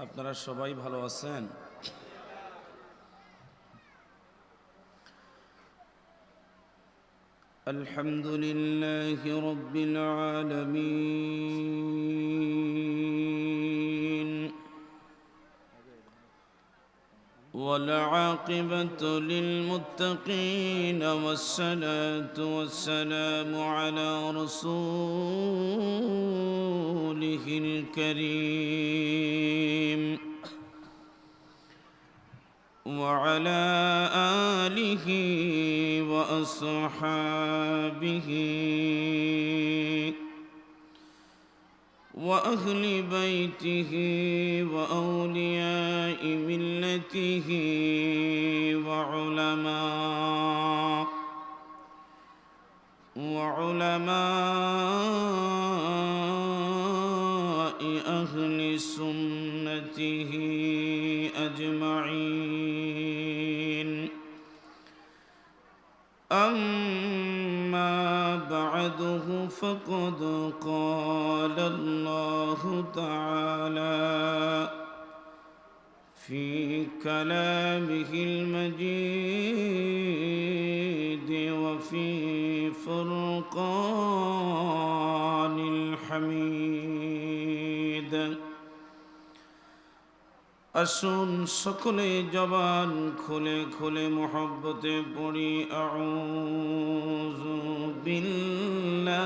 আপনারা সবাই ভালো আছেন? আলহামদুলিল্লাহি রাব্বিল আলামিন والعاقبة للمتقين والصلاة والسلام على رسوله الكريم وعلى آله وأصحابه وأهل بيته وأولياء ملته وعلماء أهل سنته أجمعين. أما بعده فقد قال الله تعالى في كلامه المجيد وفي فرقان الحميد. আসুন সকলে জবান খুলে খুলে মুহাব্বতে পড়ি আউযু বিল্লাহি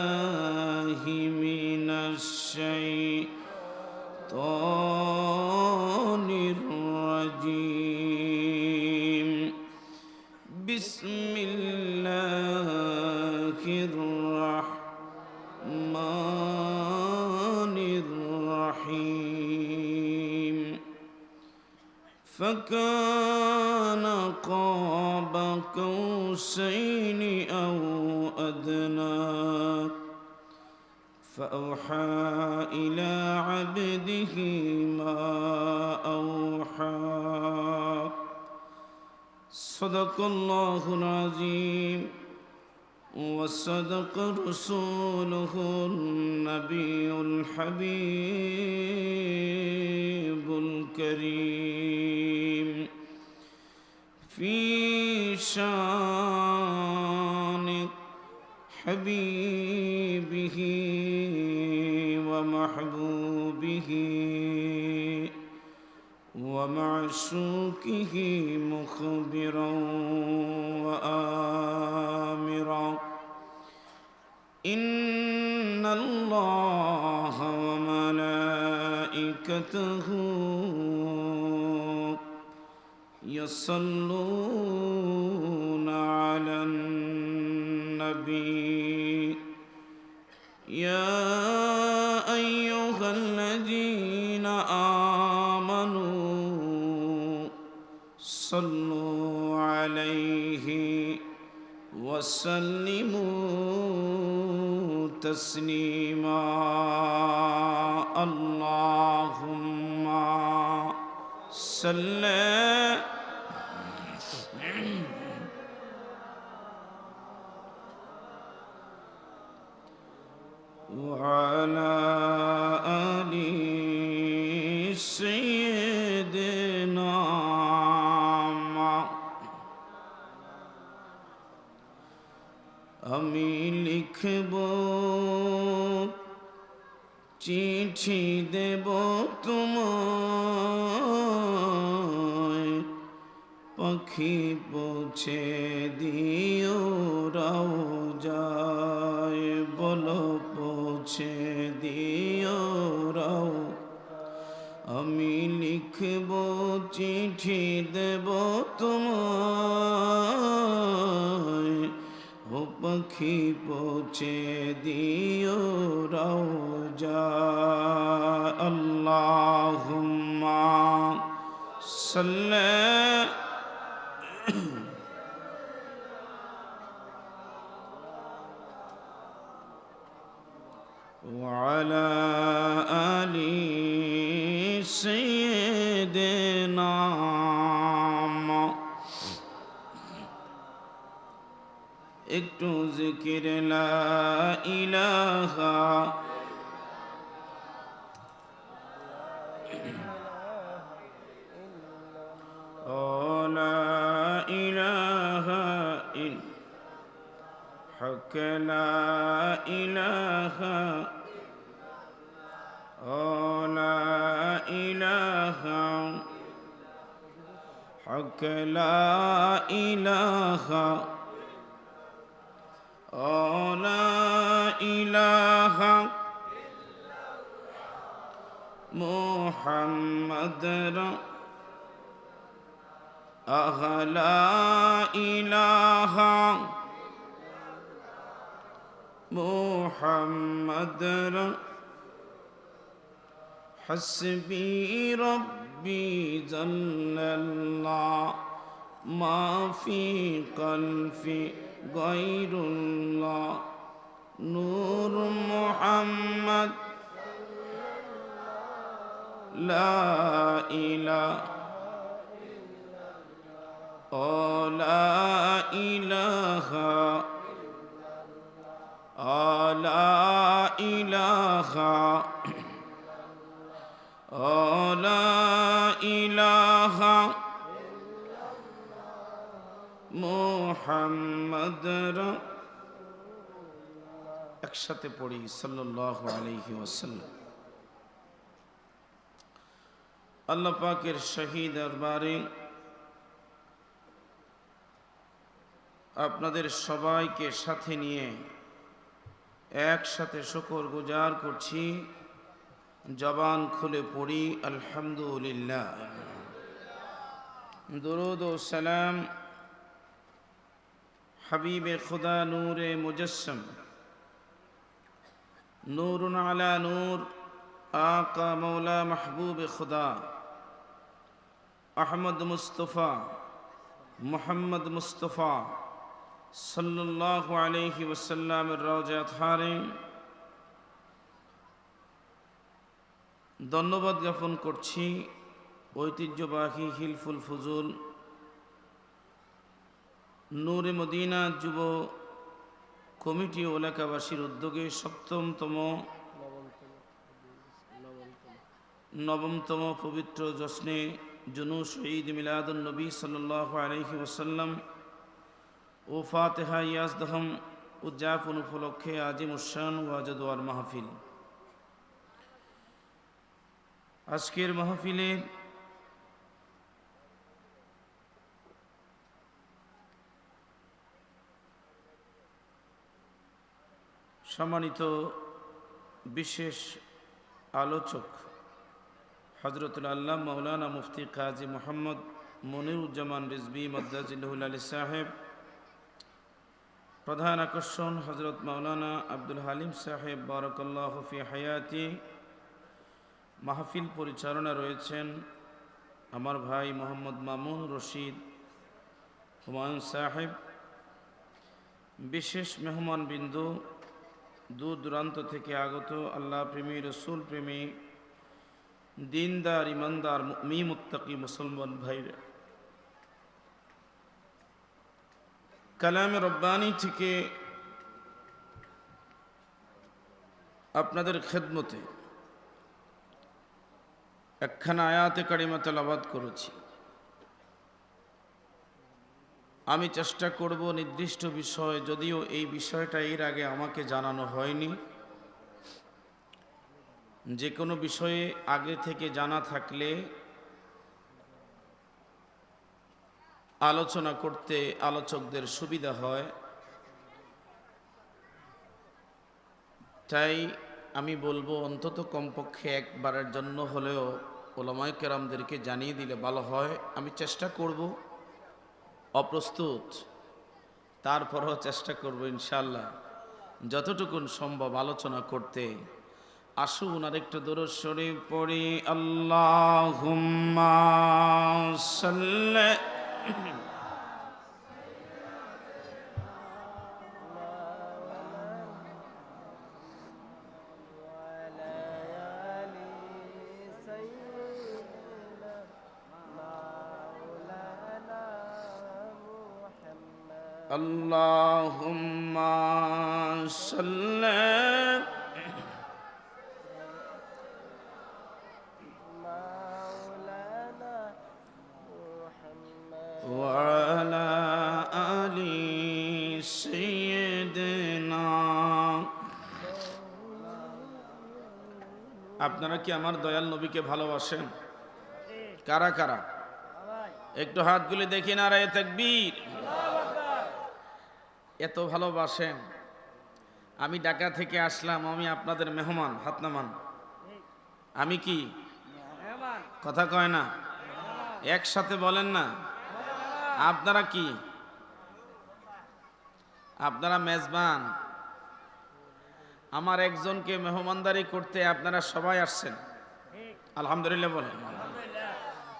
মিনাশ শাইতানির রাজীম. বিসমিল্লাহির রাহমানির রাহিম. فكان قاب قوسين أو أدنى فأوحى إلى عبده ما أوحى. صدق الله العظيم وصدق رسوله النبي الحبيب الكريم في شان حبيبه ومحبوبه ومعشوقه مخبرا وآمرا. إن الله وملائكته يصلون على النبي يا أيها الذين آمنوا صلوا عليه وسلموا تسليما. اللهم صل وعلى آل سيدنا. আমি লিখব চিঠি দেব তোমায়, পাখি পৌঁছে দিও রওজায়, বলো পৌঁছে দিও রাও. আমি লিখব চিঠি দেব তোমায়, ও পাখি পৌঁছে দিও রওজায়. আল্লাহুম্মা সাল্লি وعلى آل سيدنا. একটু জিকির লা ইলাহা لا إله إلا حق لا إله لا إله حق لا إله لا إله محمد لا إله محمد حسبي ربي جل الله ما في قلبي غير الله نور محمد لا إله لا إله لا إله لا إله محمد একসাথে পড়ি সাল্লাল্লাহু আলাইহি ওয়াসাল্লাম। আল্লাহ পাকের শাহী দরবারে আপনাদের সবাইকে সাথে নিয়ে একসাথে শুকর গুজার করছি, জবান খুলে পড়ি আলহামদুলিল্লাহ। দুরূদ ও সালাম হাবিবে খুদা নূরে মুজস্সম নূরুন আলা নূর আকা মৌলা মাহবুব খুদা আহমদ মুস্তফা মুহাম্মদ মুস্তফা সাল্লাল্লাহু আলাইহি ওয়াসাল্লামের রওজা আতহারে ধন্যবাদ জ্ঞাপন করছি ঐতিহ্যবাহী হিলফুল ফুজুল নূরে মদিনা যুব কমিটি ও এলাকাবাসীর উদ্যোগে নবমতম পবিত্র জশ্নে জুনুস ঈদ মিলাদুন নবী সাল্লাল্লাহু আলাইহি ওয়াসাল্লাম ও ফাতিহা ইয়াজদহম উদযাপন উপলক্ষে আজিম উশান ওয়াজদোয়ার মাহফিল। আজকের মাহফিলের সম্মানিত বিশেষ আলোচক হযরতুল আল্লাহ মাওলানা মুফতি কাজী মোহাম্মদ মনিরুজ্জামান রিজভী মাদ্দাজিল্লাহুল আলী সাহেব, প্রধান আকর্ষণ হযরত মাওলানা আব্দুল হালিম সাহেব বারাকাল্লাহু ফি হায়াতি। মাহফিল পরিচালনা রয়েছেন আমার ভাই মোহাম্মদ মামুন রশিদ হুমায়ুন সাহেব। বিশেষ মেহমান বিন্দু, দূর দূরান্ত থেকে আগত আল্লাহ প্রেমী, রসুল প্রেমী, দিনদার, ইমানদার, মুমিন মুত্তাকি মুসলমান ভাইরা, কালামে রব্বানি থেকে আপনাদের খেদমতে একখানা আয়াতে কারিমা তেলাওয়াত করেছি। আমি চেষ্টা করব নির্দিষ্ট বিষয়, যদিও এই বিষয়টা এর আগে আমাকে জানানো হয়নি, যে কোনো বিষয়ে আগে থেকে জানা থাকলে আলোচনা করতে আলোচকদের সুবিধা হয়। তাই আমি বলবো অন্তত কমপক্ষে একবারের জন্য হলেও ওলামায়ে কেরামদেরকে জানিয়ে দিলে ভালো হয়। আমি চেষ্টা করব, অপ্রস্তুত তারপরও চেষ্টা করব ইনশাআল্লাহ যতটুকুন সম্ভব আলোচনা করতে। আসুন আরেকটু দরুদ শরীফ পড়ি। আল্লাহুম্মা সাল্লি Allahumma salli وعلى آل سيدنا। আপনারা কি আমার দয়াল নবীকে ভালোবাসেন? কারা কারা একটু হাতগুলি দেখি, নারায়ে তাকবীর। এত ভালোবাসেন। আমি ঢাকা থেকে আসলাম, আমি আপনাদের মেহমান। হাত নামান। আমি কি কথা কয় না, একসাথে বলেন না। আপনারা কি? আপনারা মেজবান। আমার একজনকে মেহমানদারি করতে আপনারা সবাই আসছেন, আলহামদুলিল্লাহ বলেন।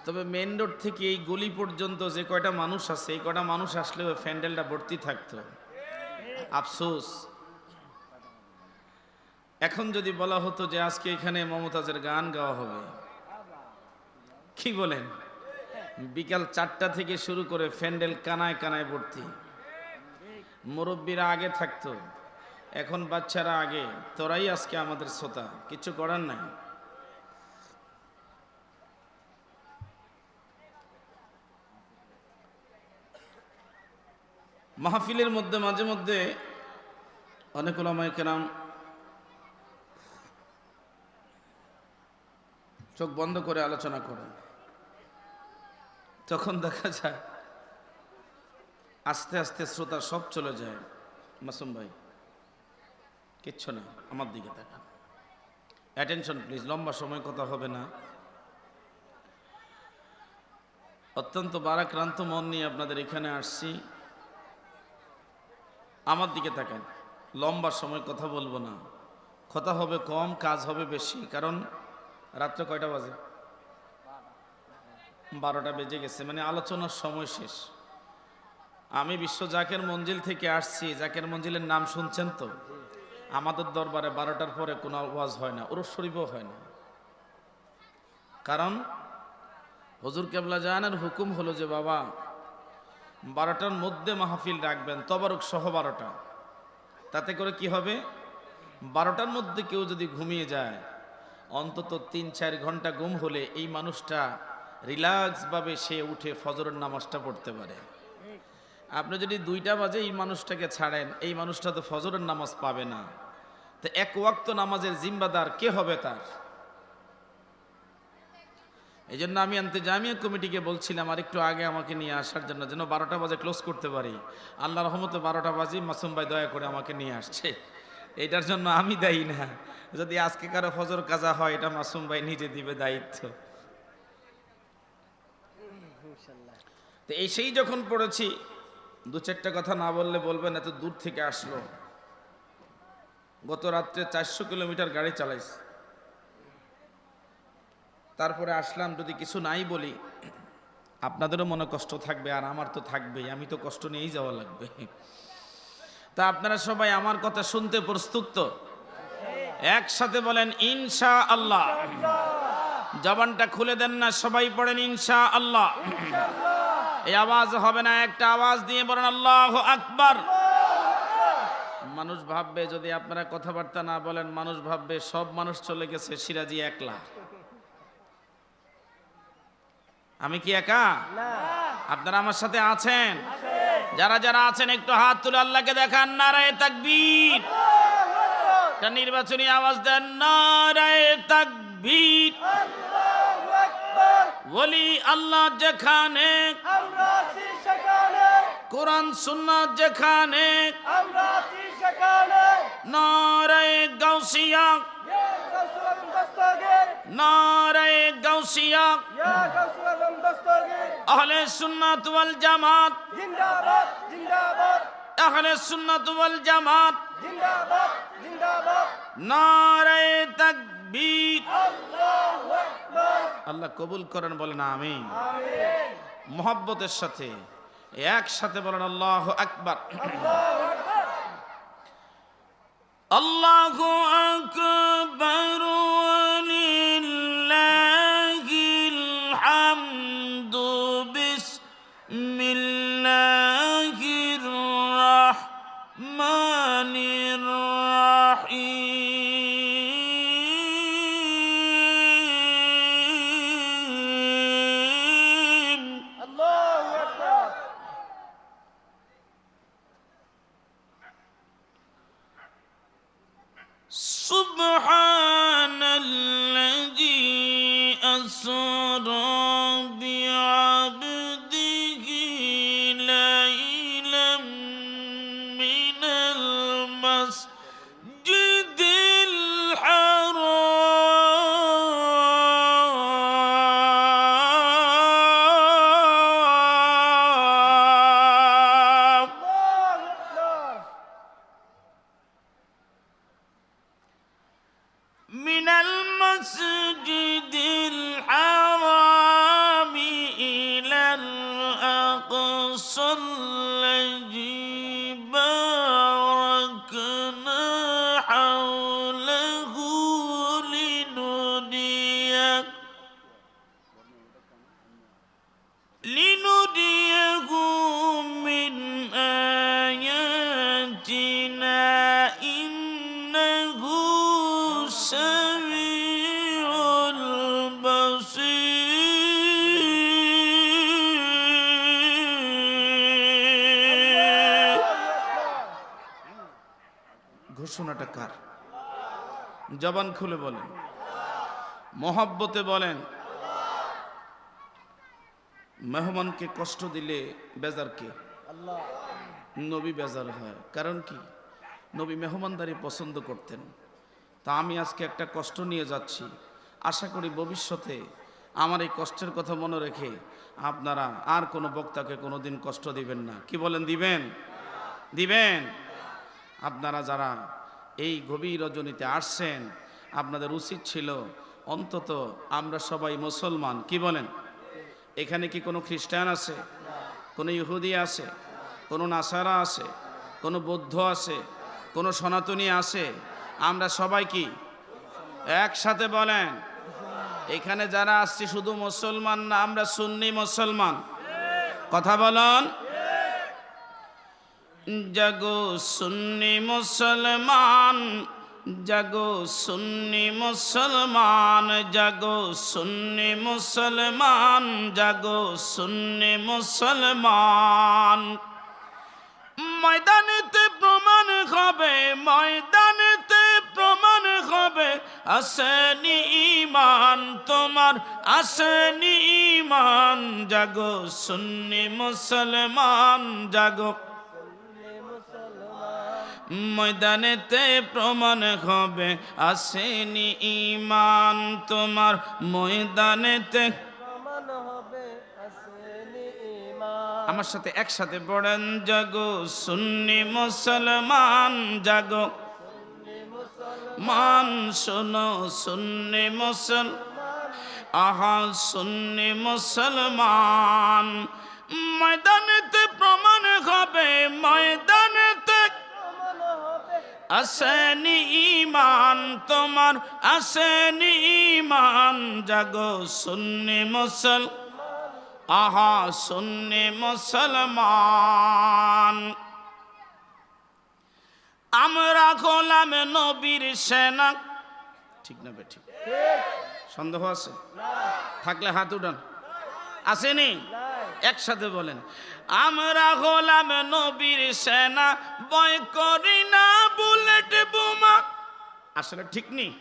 তবে মেইন রোড থেকে এই গলি পর্যন্ত যে কয়টা মানুষ আছে, এই কয়টা মানুষ আসলেও প্যান্ডেলটা ভর্তি থাকতো। আফসোস, এখন যদি বলা হতো যে আজকে এখানে মমতাজের গান গাওয়া হবে, কি বলেন? বিকাল 4টা থেকে শুরু করে প্যান্ডেল কানায় কানায় ভর্তি। মুরব্বীরা আগে থাকতো, এখন বাচ্চারা আগে। তোরাই আজকে আমাদের শ্রোতা, কিছু করার নাই। মাহফিলের মধ্যে মাঝে মধ্যে অনেক উলামায়ে কেরাম চোখ বন্ধ করে আলোচনা করেন, তখন দেখা যায় আস্তে আস্তে শ্রোতা সব চলে যায়। মাসুম ভাই কিচ্ছু না, আমার দিকে তাকান, অ্যাটেনশন প্লিজ, লম্বা সময় কথা হবে না। অত্যন্ত ভারাক্রান্ত মন নিয়ে আপনাদের এখানে আসছি। আমার দিকে তাকান, লম্বা সময় কথা বলবো না, কথা হবে কম, কাজ হবে বেশি। কারণ রাত্রে কয়টা বাজে? 12টা বেজে গেছে, মানে আলোচনার সময় শেষ। আমি বিশ্ব জাকের মঞ্জিল থেকে আসছি। জাকের মঞ্জিলের নাম শুনছেন তো? আমাদের দরবারে 12টার পরে কোনো ওয়াজ হয় না, উরুস শরীফও হয় না। কারণ হুজুর কেবলা জানের হুকুম হলো যে বাবা 12টার মধ্যে মাহফিল রাখবেন, তবারক সহ 12টা। তাতে করে কি হবে? 12টার মধ্যে কেউ যদি ঘুমিয়ে যায়, অন্তত 3-4 ঘন্টা ঘুম হলে এই মানুষটা রিল্যাক্স ভাবে সে উঠে ফজরের নামাজটা পড়তে পারে। আপনি যদি 2টা বাজে এই মানুষটাকে ছাড়েন, এই মানুষটা তো ফজরের নামাজ পাবে না। তো এক ওয়াক্ত নামাজের জিম্মাদার কে হবে তার? এই জন্য আমি ইন্তেজামিয়া কমিটিকে বলছিলাম আর একটু আগে আমাকে নিয়ে আসার জন্য, যেন 12টা বাজে ক্লোজ করতে পারি। আল্লাহর রহমতে 12টা বাজে মাসুম ভাই দয়া করে আমাকে নিয়ে আসছে। এটার জন্য আমি দায়ী না। যদি আজকে কারো ফজর কাজা হয়, এটা মাসুম ভাই নিজে দিবে দায়িত্ব। তো এই সেই যখন পড়েছি, 2-4টা কথা না বললে বলবেন এত দূর থেকে আসলো। গত রাত্রে 400 কিলোমিটার গাড়ি চালাইছি, তারপরে আসলাম। যদি কিছু নাই বলি আপনাদেরও মনে কষ্ট থাকবে, আর আমার তো থাকবেই। আমি তো কষ্ট নিয়েই যাওয়া লাগবে। তা আপনারা সবাই আমার কথা শুনতে প্রস্তুত তো? একসাথে বলেন ইনশাআল্লাহ। জবানটা খুলে দেন না, সবাই পড়েন ইনশাআল্লাহ। এই আওয়াজ হবে না, একটা আওয়াজ দিয়ে বলেন আল্লাহু আকবার। মানুষ ভাববে যদি আপনারা কথাবার্তা না বলেন, মানুষ ভাববে সব মানুষ চলে গেছে, সিরাজি একলা। আমি কি একা? আপনারা আমার সাথে আছেন? যারা যারা আছেন একটু হাত তুলে আল্লাহকে দেখান। নারায়ে তাকবীর। একটা নির্বাচনী আওয়াজ দেন, নারায়ে তাকবীর। ওলি আল্লাহ যেখানে, কোরআন সুন্নাত যেখানে, নারায়ে গাউসিয়া, নারায়ে গাউসিয়া। আহলে সুন্নাত ওয়াল জামাত জিন্দাবাদ, জিন্দাবাদ। আহলে সুন্নাত ওয়াল জামাত জিন্দাবাদ, জিন্দাবাদ। নারায়ে তাকবীর। আল্লাহু আকবার। আল্লাহ কবুল করেন, বলেন আমিন। আমিন। মুহাব্বতের সাথে একসাথে বলেন আল্লাহু আকবার। আল্লাহু আকবার। ওয়ালিল্লাহিল হামদু। বিসমিল্লাহির রাহমানির রাহিম। আল্লাহু আকবার। أسرى بعبده ليلا من المسجد الحرام من المسجد الحرام إلى الأقصى الذي باركنا حوله لنريه من آياتنا إنه سميع البصير ঘোষণাটা কার? জবান খুলে বলেন, মহব্বতে বলেন। মেহমানকে কষ্ট দিলে বেজার কে? নবী বেজার হয়। কারণ কি? নবী মেহমানদারি পছন্দ করতেন। তা আমি আজকে একটা কষ্ট নিয়ে যাচ্ছি, আশা করি ভবিষ্যতে আমার এই কষ্টের কথা মনে রেখে আপনারা আর কোনো বক্তাকে কোনোদিন কষ্ট দিবেন না। কি বলেন, দিবেন? দিবেন? আপনারা যারা এই গভীর রজনীতে আসছেন, আপনাদের উচিত ছিল অন্তত আমরা সবাই মুসলমান। কি বলেন? এখানে কি কোনো খ্রিস্টান আছে, কোনো ইহুদি আছে, কোনো নাসারা আছে, কোনো বৌদ্ধ আছে, কোনো সনাতনী আছে? আমরা সবাই কি একসাথে বলেন? এখানে যারা আসছি শুধু মুসলমান না, আমরা সুন্নি মুসলমান। কথা বলুন। জাগো সুন্নি মুসলমান, জাগো সুন্নি মুসলমান, জাগো সুন্নি মুসলমান, জাগো সুন্নি মুসলমান। ময়দানেতে প্রমাণ হবে, ময়দানেতে প্রমাণ হবে, আসেনি ঈমান তোমার, আসেনি ঈমান। জাগো সুন্নি মুসলমান, জাগো। ময়দানেতে প্রমাণ হবে, আসেনি ঈমান তোমার, ময়দানেতে প্রমাণ হবে, আসেনি ঈমান। আমার সাথে একসাথে পড়েন, জাগো সুন্নি মুসলমান, জাগো মান। শোনো সুন্নি মুসলমান, আহা সুন্নি মুসলমান। ময়দানেতে প্রমাণ হবে, ময়দানেতে আসেনি ঈমান তোমার, আসেনি ঈমান। জাগো সুন্নি মুসলমান, আহা সুন্নি মুসলমান। আমরা গোলাম নবীর সেনা। ঠিক না বেঠিক? সন্দেহ আছে? থাকলে হাত উঠান। আসেনি? একসাথে বলেন, আমরা গোলাম নবীর সেনা, ভয় করি না বুলেট বোমা। আসলে ঠিক নেই?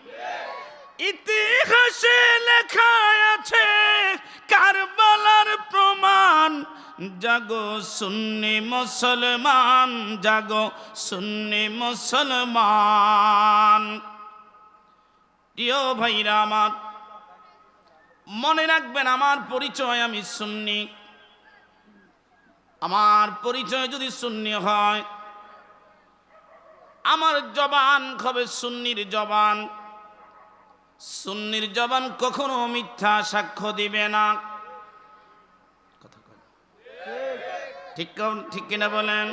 ইতিহাসে লেখা আছে কারবালার প্রমাণ। জাগো সুন্নি মুসলমান, জাগো সুন্নি মুসলমান। প্রিয় ভাইরা আমার, মনে রাখবেন আমার পরিচয়, আমি সুন্নি। আমার পরিচয় যদি সুন্নি হয়, আমার জবান হবে সুন্নির জবান। সুন্নির জবান কখনো মিথ্যা সাক্ষ্য দিবে না। কথা কয় ঠিক ঠিক কিনা বলেন?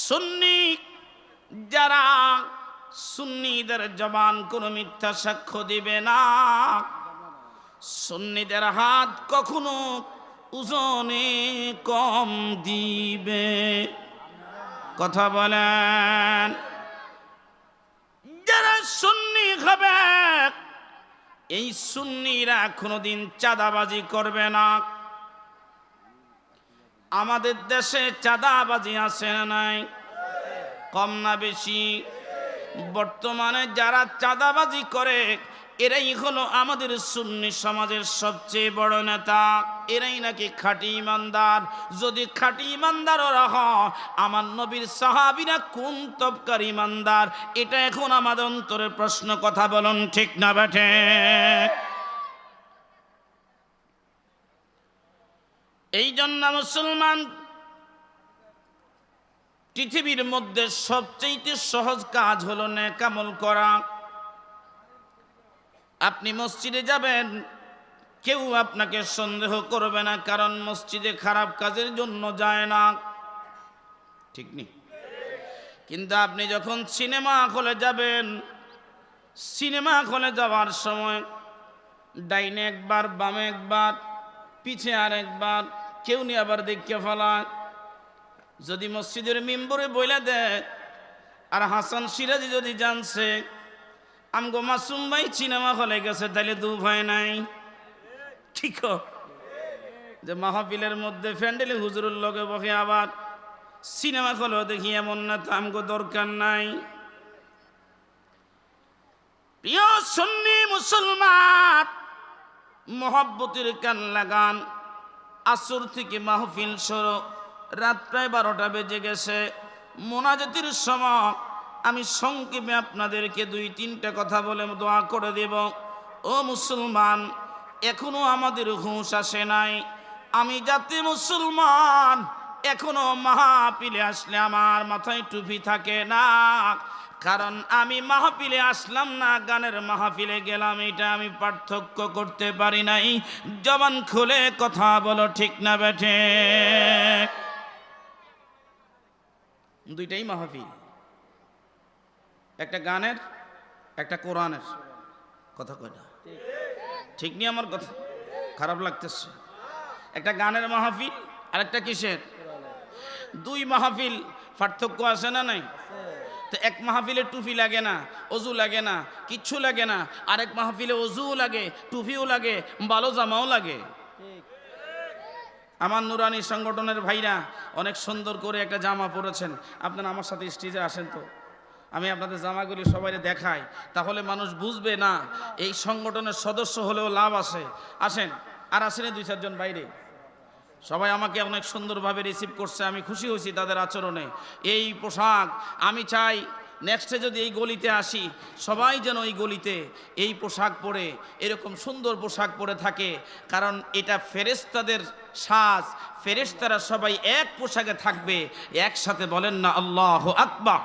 সুন্নি যারা, সুন্নিদের জবান কোনো মিথ্যা সাক্ষ্য দিবে না। সুন্নিদের হাত কখনো ওজনে কম দিবে। কথা বলেন। যারা সুন্নি হবে, এই সুন্নিরা কোনোদিন চাঁদাবাজি করবে না। আমাদের দেশে চাঁদাবাজি আছে না নাই? কম না বেশি? বর্তমানে যারা চাঁদাবাজি করে এরাই হলো আমাদের সুন্নি সমাজের সবচেয়ে বড় নেতা, এরাই নাকি খাঁটি ইমানদার। যদি খাঁটি ইমানদার ওরা হয়, আমার নবীর সাহাবীরা কোন তবকার ইমানদার? এটা এখন আমাদের অন্তরের প্রশ্ন। কথা বলুন ঠিক না বেঠে? এই জন্য মুসলমান পৃথিবীর মধ্যে সবচেয়ে সহজ কাজ হলো নেক আমল করা। আপনি মসজিদে যাবেন, কেউ আপনাকে সন্দেহ করবে না, কারণ মসজিদে খারাপ কাজের জন্য যায় না, ঠিক নেই? কিন্তু আপনি যখন সিনেমা হলে যাবেন, সিনেমা হলে যাওয়ার সময় ডাইনে একবার, বামে একবার, পিছে আর একবার, কেউ নিয়ে আবার দেখে ফেলায়। যদি মসজিদের মিম্বরে বইলা দেয়, আর হাসান সিরাজি যদি জানছে আমগো মাসুম ভাই সিনেমা হলে গেছে, তাহলে দু ভয় নাই, ঠিক? যে মাহফিলের মধ্যে ফ্যান্ডেলে হুজুরের লগে বসে আবার সিনেমা হলেও দেখি, এমন না তো আমগো দরকার নাই। প্রিয় সুন্নি মুসলমান, মোহাব্বতের কান লাগান। আসর থেকে মাহফিল শুরু, রাত প্রায় 12টা বেজে গেছে। মোনাজাতের সময় আমি সংক্ষেপে আপনাদেরকে 2-3টা কথা বলে দোয়া করে দেব। ও মুসলমান, এখনো আমাদের হুঁশ আসে নাই। আমি যাতে মুসলমান, এখনো মাহফিলে আসলে আমার মাথায় টুপি থাকে না, কারণ আমি মাহফিলে আসলাম না, গানের মাহফিলে গেলাম, এটা আমি পার্থক্য করতে পারি নাই। জবান খুলে কথা বলো ঠিক না বেঠে? দুইটাই মাহফিল, একটা গানের, একটা কোরআনের। কথা কয়টা ঠিক নেই? আমার কথা খারাপ লাগতেছে? একটা গানের মাহফিল আর একটা কিসের? দুই মাহফিল, পার্থক্য আছে না নাই? তো এক মাহফিলে টুপি লাগে না, অজু লাগে না, কিচ্ছু লাগে না। আরেক মাহফিলে অজুও লাগে, টুপিও লাগে, ভালো জামাও লাগে। আমার নুরানি সংগঠনের ভাইরা অনেক সুন্দর করে একটা জামা পরেছেন। আপনারা আমার সাথে স্টেজে আসেন তো, আমি আপনাদের জামাগুলি সবাই দেখাই, তাহলে মানুষ বুঝবে না এই সংগঠনের সদস্য হলেও লাভ আছে। আসেন, আর আসেন 2-4 জন বাইরে। সবাই আমাকে অনেক সুন্দরভাবে রিসিভ করছে, আমি খুশি হয়েছি তাদের আচরণে। এই পোশাক, আমি চাই নেক্সটে যদি এই গলিতে আসি, সবাই যেন এই গলিতে এই পোশাক পরে, এরকম সুন্দর পোশাক পরে থাকে, কারণ এটা ফেরেশতাদের সাজ। ফেরেশতারা সবাই এক পোশাকে থাকবে, একসাথে বলেন না আল্লাহু আকবার।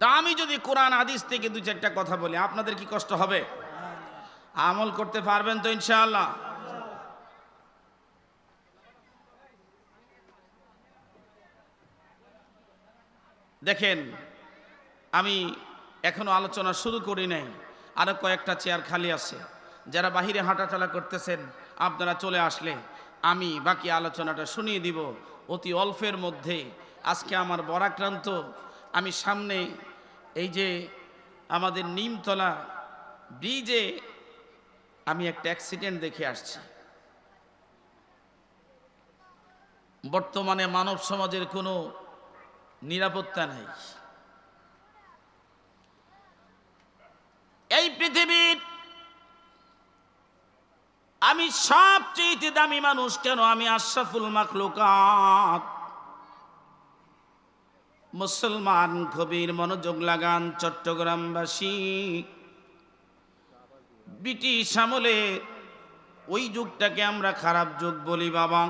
তা আমি যদি কোরআন হাদিস থেকে 2-4টা কথা বলি, আপনাদের কি কষ্ট হবে? আমল করতে পারবেন তো ইনশাআল্লাহ? দেখেন, আমি এখনো আলোচনা শুরু করি নাই, আরো কয়েকটা চেয়ার খালি আছে। যারা বাহিরে হাঁটাচলা করতেছেন, আপনারা চলে আসলে আমি বাকি আলোচনাটা শুনিয়ে দিব অতি অল্পের মধ্যে। আজকে আমার বরাক্রান্ত, আমি সামনে এই যে আমাদের নিমতলা ব্রিজে আমি একটা অ্যাক্সিডেন্ট দেখে আসছি। বর্তমানে মানব সমাজের কোনো নিরাপত্তা নাই। এই পৃথিবীর আমি সবচেয়ে দামি মানুষ কেন? আমি আশরাফুল মাখলুকাত। মুসলমান গভীর মনোযোগ লাগান, চট্টগ্রামবাসী। ব্রিটিশ আমলে ওই যুগটাকে আমরা খারাপ যুগ বলি বাবা।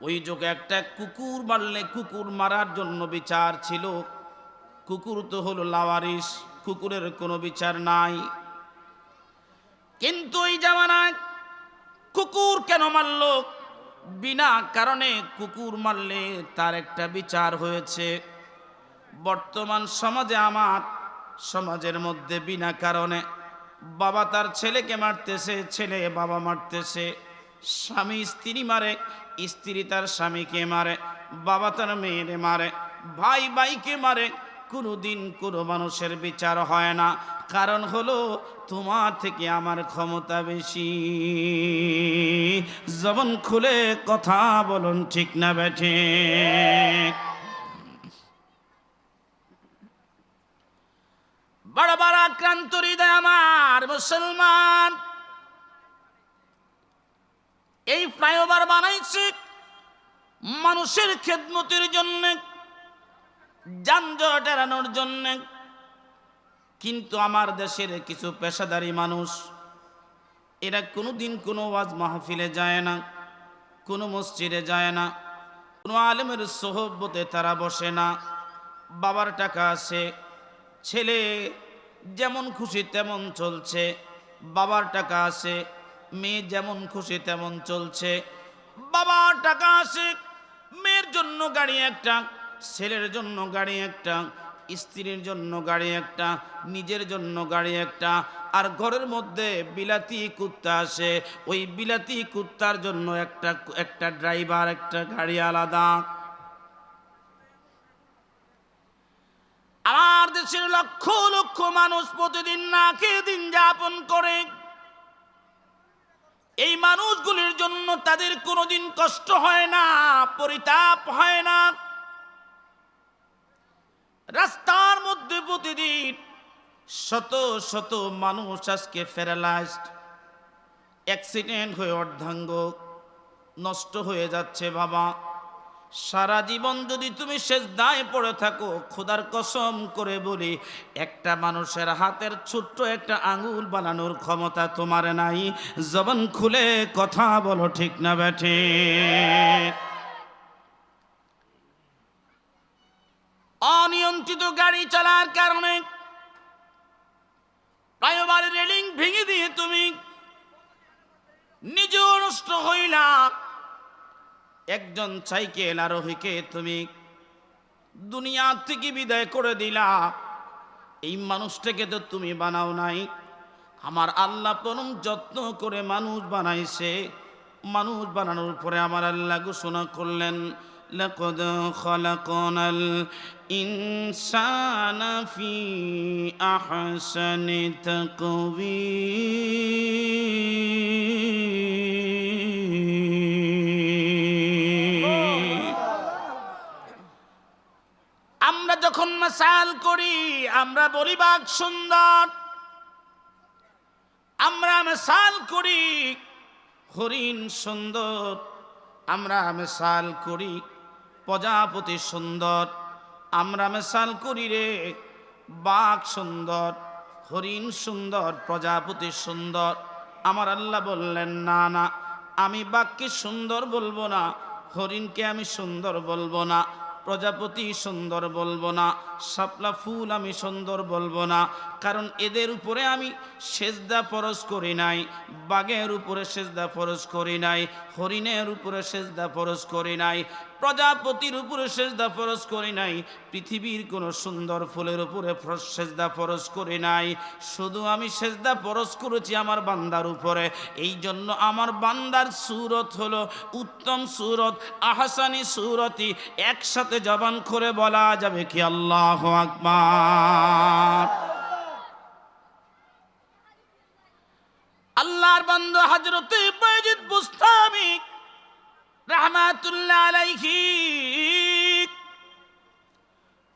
ওই যুগে একটা কুকুর মারলে কুকুর মারার জন্য বিচার ছিল। কুকুর তো হলো লাওয়ারিস, কুকুরের কোনো বিচার নাই। কিন্তু এই জামানায় কুকুর কেন মারল? বিনা কারণে কুকুর মারলে তার একটা বিচার হয়েছে। বর্তমান সমাজে, আমার সমাজের মধ্যে বিনা কারণে বাবা তার ছেলেকে মারতেছে, ছেলে বাবা মারতেছে, স্বামী স্ত্রী মারে, স্ত্রী তার স্বামীকে মারে, বাবা তার মেয়েরে মারে, ভাই ভাইকে মারে। কোনোদিন কোনো মানুষের বিচার হয় না। কারণ হলো তোমার থেকে আমার ক্ষমতা বেশি। জবান খুলে কথা বলুন ঠিক না বেঠে? বড় বড় আক্রান্ত হৃদয় আমার মুসলমান, এই ফ্লাইওভার বানাইছে মানুষের খেদমতের জন্য, যানজট এড়ানোর জন্য। কিন্তু আমার দেশের কিছু পেশাদারী মানুষ, এরা কোনোদিন কোনো ওয়াজ মাহফিলে যায় না, কোনো মসজিদে যায় না, কোনো আলেমের সোহবতে তারা বসে না। বাবার টাকা আছে, ছেলে যেমন খুশি তেমন চলছে। বাবার টাকা আছে, মেয়ে যেমন খুশি তেমন চলছে। বাবার টাকা আছে, মেয়ের জন্য গাড়ি একটা, ছেলের জন্য গাড়ি একটা, স্ত্রীর জন্য গাড়ি একটা, নিজের জন্য গাড়ি একটা। আর ঘরের মধ্যে বিলাতি কুত্তা আসে, ওই বিলাতি কুত্তার জন্য একটা ড্রাইভার, একটা গাড়ি আলাদা। আমার দেশের লক্ষ লক্ষ মানুষ প্রতিদিন না খেয়ে দিন যাপন করে। এই মানুষগুলির জন্য তাদের কোনোদিন কষ্ট হয় না, পরিতাপ হয় না। রাস্তার মধ্যে প্রতিদিন শত শত মানুষ আজকে প্যারালাইজড, অ্যাক্সিডেন্ট হয়ে অর্ধাঙ্গ নষ্ট হয়ে যাচ্ছে। বাবা, সারা জীবন যদি তুমি সেজদায় পড়ে থাকো, খোদার কসম করে বলি, একটা মানুষের হাতের ছোট্ট একটা আঙ্গুল বানানোর ক্ষমতা তোমার নাই। জবান খুলে কথা বলো, ঠিক না বেঠে? অনিয়ন্ত্রিত গাড়ি চালার কারণে ফ্লাইওভারের রেলিং ভেঙে দিয়ে তুমি নিজেও নষ্ট হইলা, একজন সাইকেল আরোহীকে তুমি দুনিয়া থেকে বিদায় করে দিলা। এই মানুষটাকে তো তুমি বানাও নাই। আমার আল্লাহ পরম যত্ন করে মানুষ বানাইছে। মানুষ বানানোর পরে আমার আল্লাহ ঘোষণা করলেন, লাকাদ খালাকনাল ইনসানা ফি আহসানি তাকওয়ীম। আমরা যখন মাসাল করি, আমরা বলি বাঘ সুন্দর, আমরা মিসাল করি হরিণ সুন্দর, আমরা মিসাল করি প্রজাপতি সুন্দর, আমরা মিসাল করি রে বাঘ সুন্দর, হরিণ সুন্দর, প্রজাপতি সুন্দর। আমার আল্লাহ বললেন, না না, আমি বাঘকে সুন্দর বলবো না, হরিণকে আমি সুন্দর বলবো না, প্রজাপতি সুন্দর বলবো না, শাপলা ফুল আমি সুন্দর বলবো না। কারণ এদের উপরে আমি সেজদা ফরজ করি নাই, বাঘের উপরে সেজদা ফরজ করি নাই, হরিণের উপরে সেজদা ফরজ করি নাই, প্রজাপতির উপরে সেজদা ফরজ করি নাই, পৃথিবীর কোনো সুন্দর ফুলের উপরে সেজদা ফরজ করি নাই। শুধু আমি সেজদা ফরজ করেছি আমার বান্দার উপরে। এই জন্য আমার বান্দার সুরত হলো উত্তম সুরত, আহসানি সুরতি। একসাথে জবান করে বলা যাবে কি আল্লাহু আকবার। আল্লাহর বান্দা হযরতে বায়জিদ বুস্তামি রাহমাতুল্লাহ আলাইহি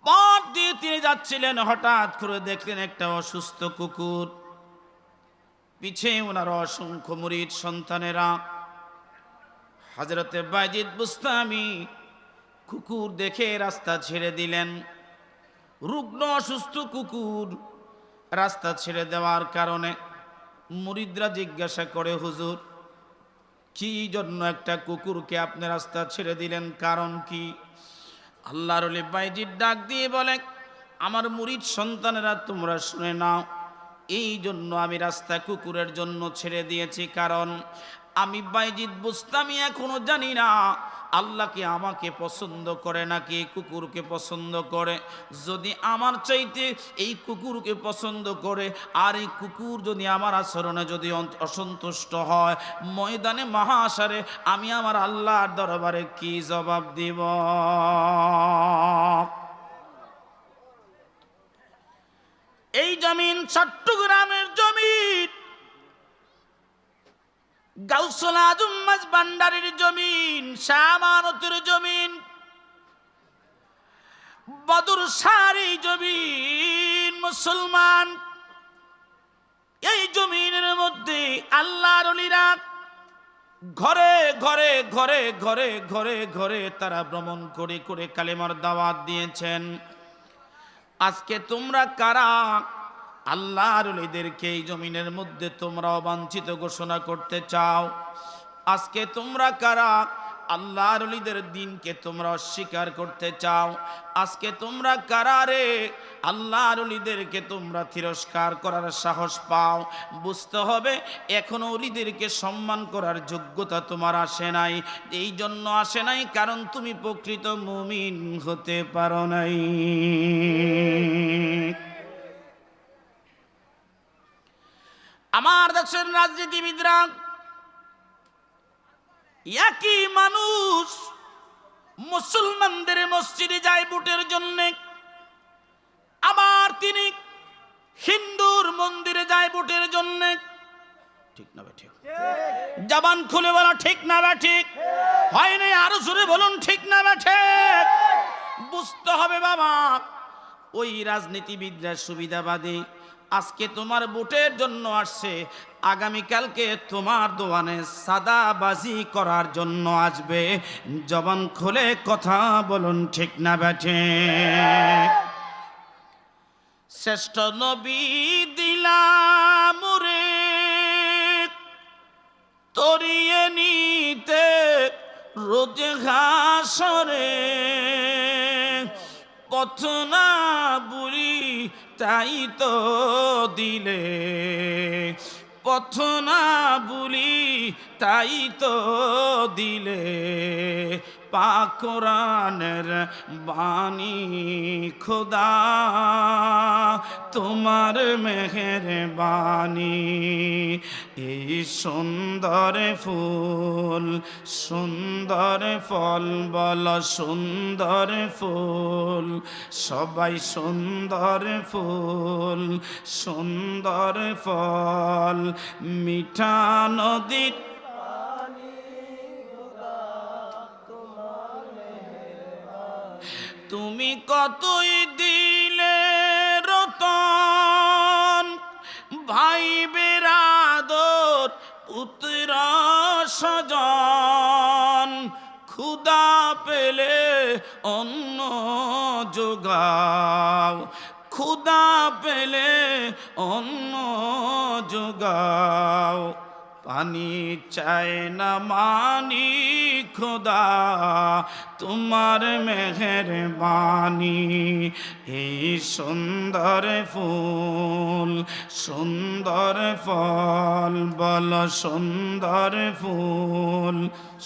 পথ দিয়ে তিনি যাচ্ছিলেন, হঠাৎ করে দেখলেন একটা অসুস্থ কুকুর। পিছে ওনার অসংখ্য মুরিদ সন্তানেরা। হযরতে বায়জিদ বুস্তামি কুকুর দেখে রাস্তা ছেড়ে দিলেন। রুগ্ন অসুস্থ কুকুর, রাস্তা ছেড়ে দেওয়ার কারণে মুরিদরা জিজ্ঞাসা করে, হুজুর কি জন্য একটা কুকুরকে আপনি রাস্তা ছেড়ে দিলেন, কারণ কি? আল্লাহর ওলি বায়জিদ ডাক দিয়ে বলে, আমার মুরিদ সন্তানেরা তোমরা শুনে নাও, এই জন্য আমি রাস্তা কুকুরের জন্য ছেড়ে দিয়েছি। কারণ আমি বায়জিদ বুস্তামি এখনো জানি না আল্লাহ কি আমাকে পছন্দ করে নাকি কুকুরকে পছন্দ করে। যদি আমার চাইতে এই কুকুরকে পছন্দ করে, আর এই কুকুর যদি আমার আচরণে যদি অসন্তুষ্ট হয়, ময়দানে মহাশারে আমি আমার আল্লাহর দরবারে কি জবাব দিব? এই জমিন চট্টগ্রামের জমিন, গাউসুল আজম মাঝ ভান্ডারীর জমিন, শাহ আমানতের জমিন। বদর সারি জমিন মুসলমান, এই জমিনের মধ্যে আল্লাহর ওলিরা ঘরে ঘরে ঘরে ঘরে ঘরে ঘরে তারা ভ্রমণ করে করে কালেমার দাওয়াত দিয়েছেন। আজকে তোমরা কারা আল্লাহর ওলিদেরকে এই জমিনের মধ্যে তোমরা অবাঞ্ছিত ঘোষণা করতে চাও? আজকে তোমরা কারা আল্লাহর ওলিদের দিনকে তোমরা অস্বীকার করতে চাও? আজকে তোমরা কারা রে আল্লাহর ওলিদেরকে তোমরা তিরস্কার করার সাহস পাও? বুঝতে হবে এখনো ওলিদেরকে সম্মান করার যোগ্যতা তোমার আসে নাই। এই জন্য আসে নাই কারণ তুমি প্রকৃত মুমিন হতে পারো নাই। আমার দেশের রাজনীতিবিদরা একই মানুষ মুসলমানদের মসজিদে যায় ভোটের জন্য, আবার তিনি হিন্দুর মন্দিরে যায় ভোটের জন্য। ঠিক না ঠিক? জবান খুলে বলো ঠিক না বা ঠিক? হয় নাই আরো জোরে বলুন ঠিক না বা ঠিক? বুঝতে হবে বাবা, ওই রাজনীতিবিদরা সুবিধাবাদী। আজকে তোমার ভোটের জন্য আসছে, আগামীকালকে তোমার দোয়ানে সাদাবাজি করার জন্য আসবে। জবান খুলে কথা বলুন ঠিক না বেঠে? শ্রেষ্ঠ নবী দিলাম রে তরিয়ে নিতে রোজ হাসরে, পথ না বুড়ি তাই তো দিলে, পথ না বুলি তাই তো দিলে, পাক কোরআনের বাণী খোদা তোমার মেহেরবানি। এই সুন্দর ফুল সুন্দর ফল, বল সুন্দর ফুল, সবাই সুন্দর ফুল সুন্দর ফল, মিঠা নদীর তুমি কতই দিলে রতন, ভাই বেরাদর পুত্র স্বজন, ক্ষুধা পেলে অন্ন যোগাও, ক্ষুধা পেলে অন্ন যোগাও, পানি চায় না মানি খোদা তোমার মেহেরবানি। এই সুন্দর ফুল সুন্দর ফল, বল সুন্দর ফুল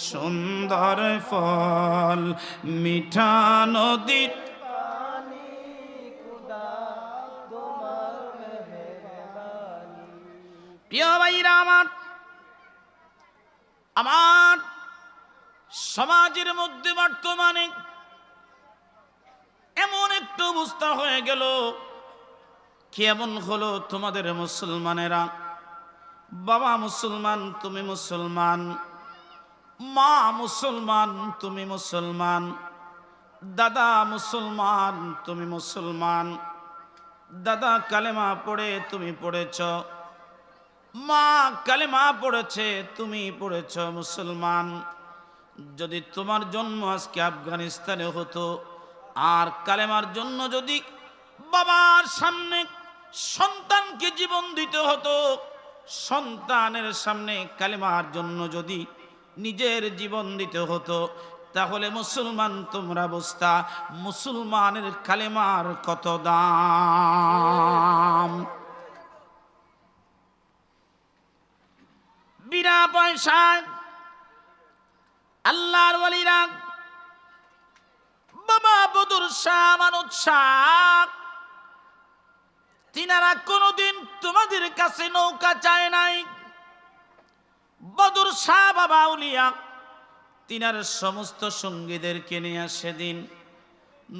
সুন্দর ফল, মিঠা নদী প্রিয় ভাইরা আমার, আমার সমাজের মধ্যে বর্তমানে এমন একটু অবস্থা হয়ে গেল, কেমন হলো তোমাদের মুসলমানেরা, বাবা মুসলমান তুমি মুসলমান, মা মুসলমান তুমি মুসলমান, দাদা মুসলমান তুমি মুসলমান, দাদা কালেমা পড়ে তুমি পড়েছ, মা কালেমা পড়েছে তুমি পড়েছ মুসলমান। যদি তোমার জন্ম আজকে আফগানিস্তানে হতো, আর কালেমার জন্য যদি বাবার সামনে সন্তানকে জীবন দিতে হতো, সন্তানের সামনে কালেমার জন্য যদি নিজের জীবন দিতে হতো, তাহলে মুসলমান তোমরা বুঝতা মুসলমানের কালেমার কত দাম। বিনা পয়সায় আল্লাহর ওয়ালিরা বাবা বদর শাহ মানত শাহ, তিনারা কোনদিন তোমাদের কাছে নৌকা চায় নাই। বদর শাহ বাবা আউলিয়া তিনার সমস্ত সঙ্গীদেরকে নিয়ে সেদিন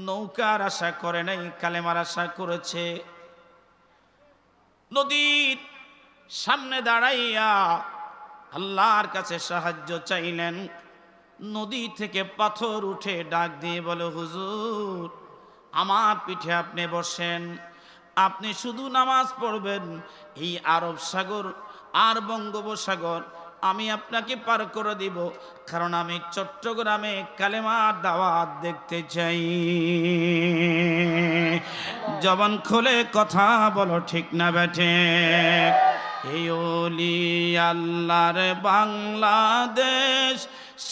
নৌকার আশা করে নাই, কালেমার আশা করেছে। নদীর সামনে দাঁড়াইয়া আল্লাহর কাছে সাহায্য চাইলেন। নদী থেকে পাথর উঠে ডাক দিয়ে বলে, হুজুর আমার পিঠে আপনি বসেন, আপনি শুধু নামাজ পড়বেন। এই আরব সাগর আর বঙ্গোপসাগর আমি আপনাকে পার করে দিব, কারণ আমি চট্টগ্রামে কালেমার দাওয়াত দেখতে চাই। জবান খুলে কথা বলো, ঠিক না বেঠে? এই ওলি আল্লাহর বাংলাদেশ,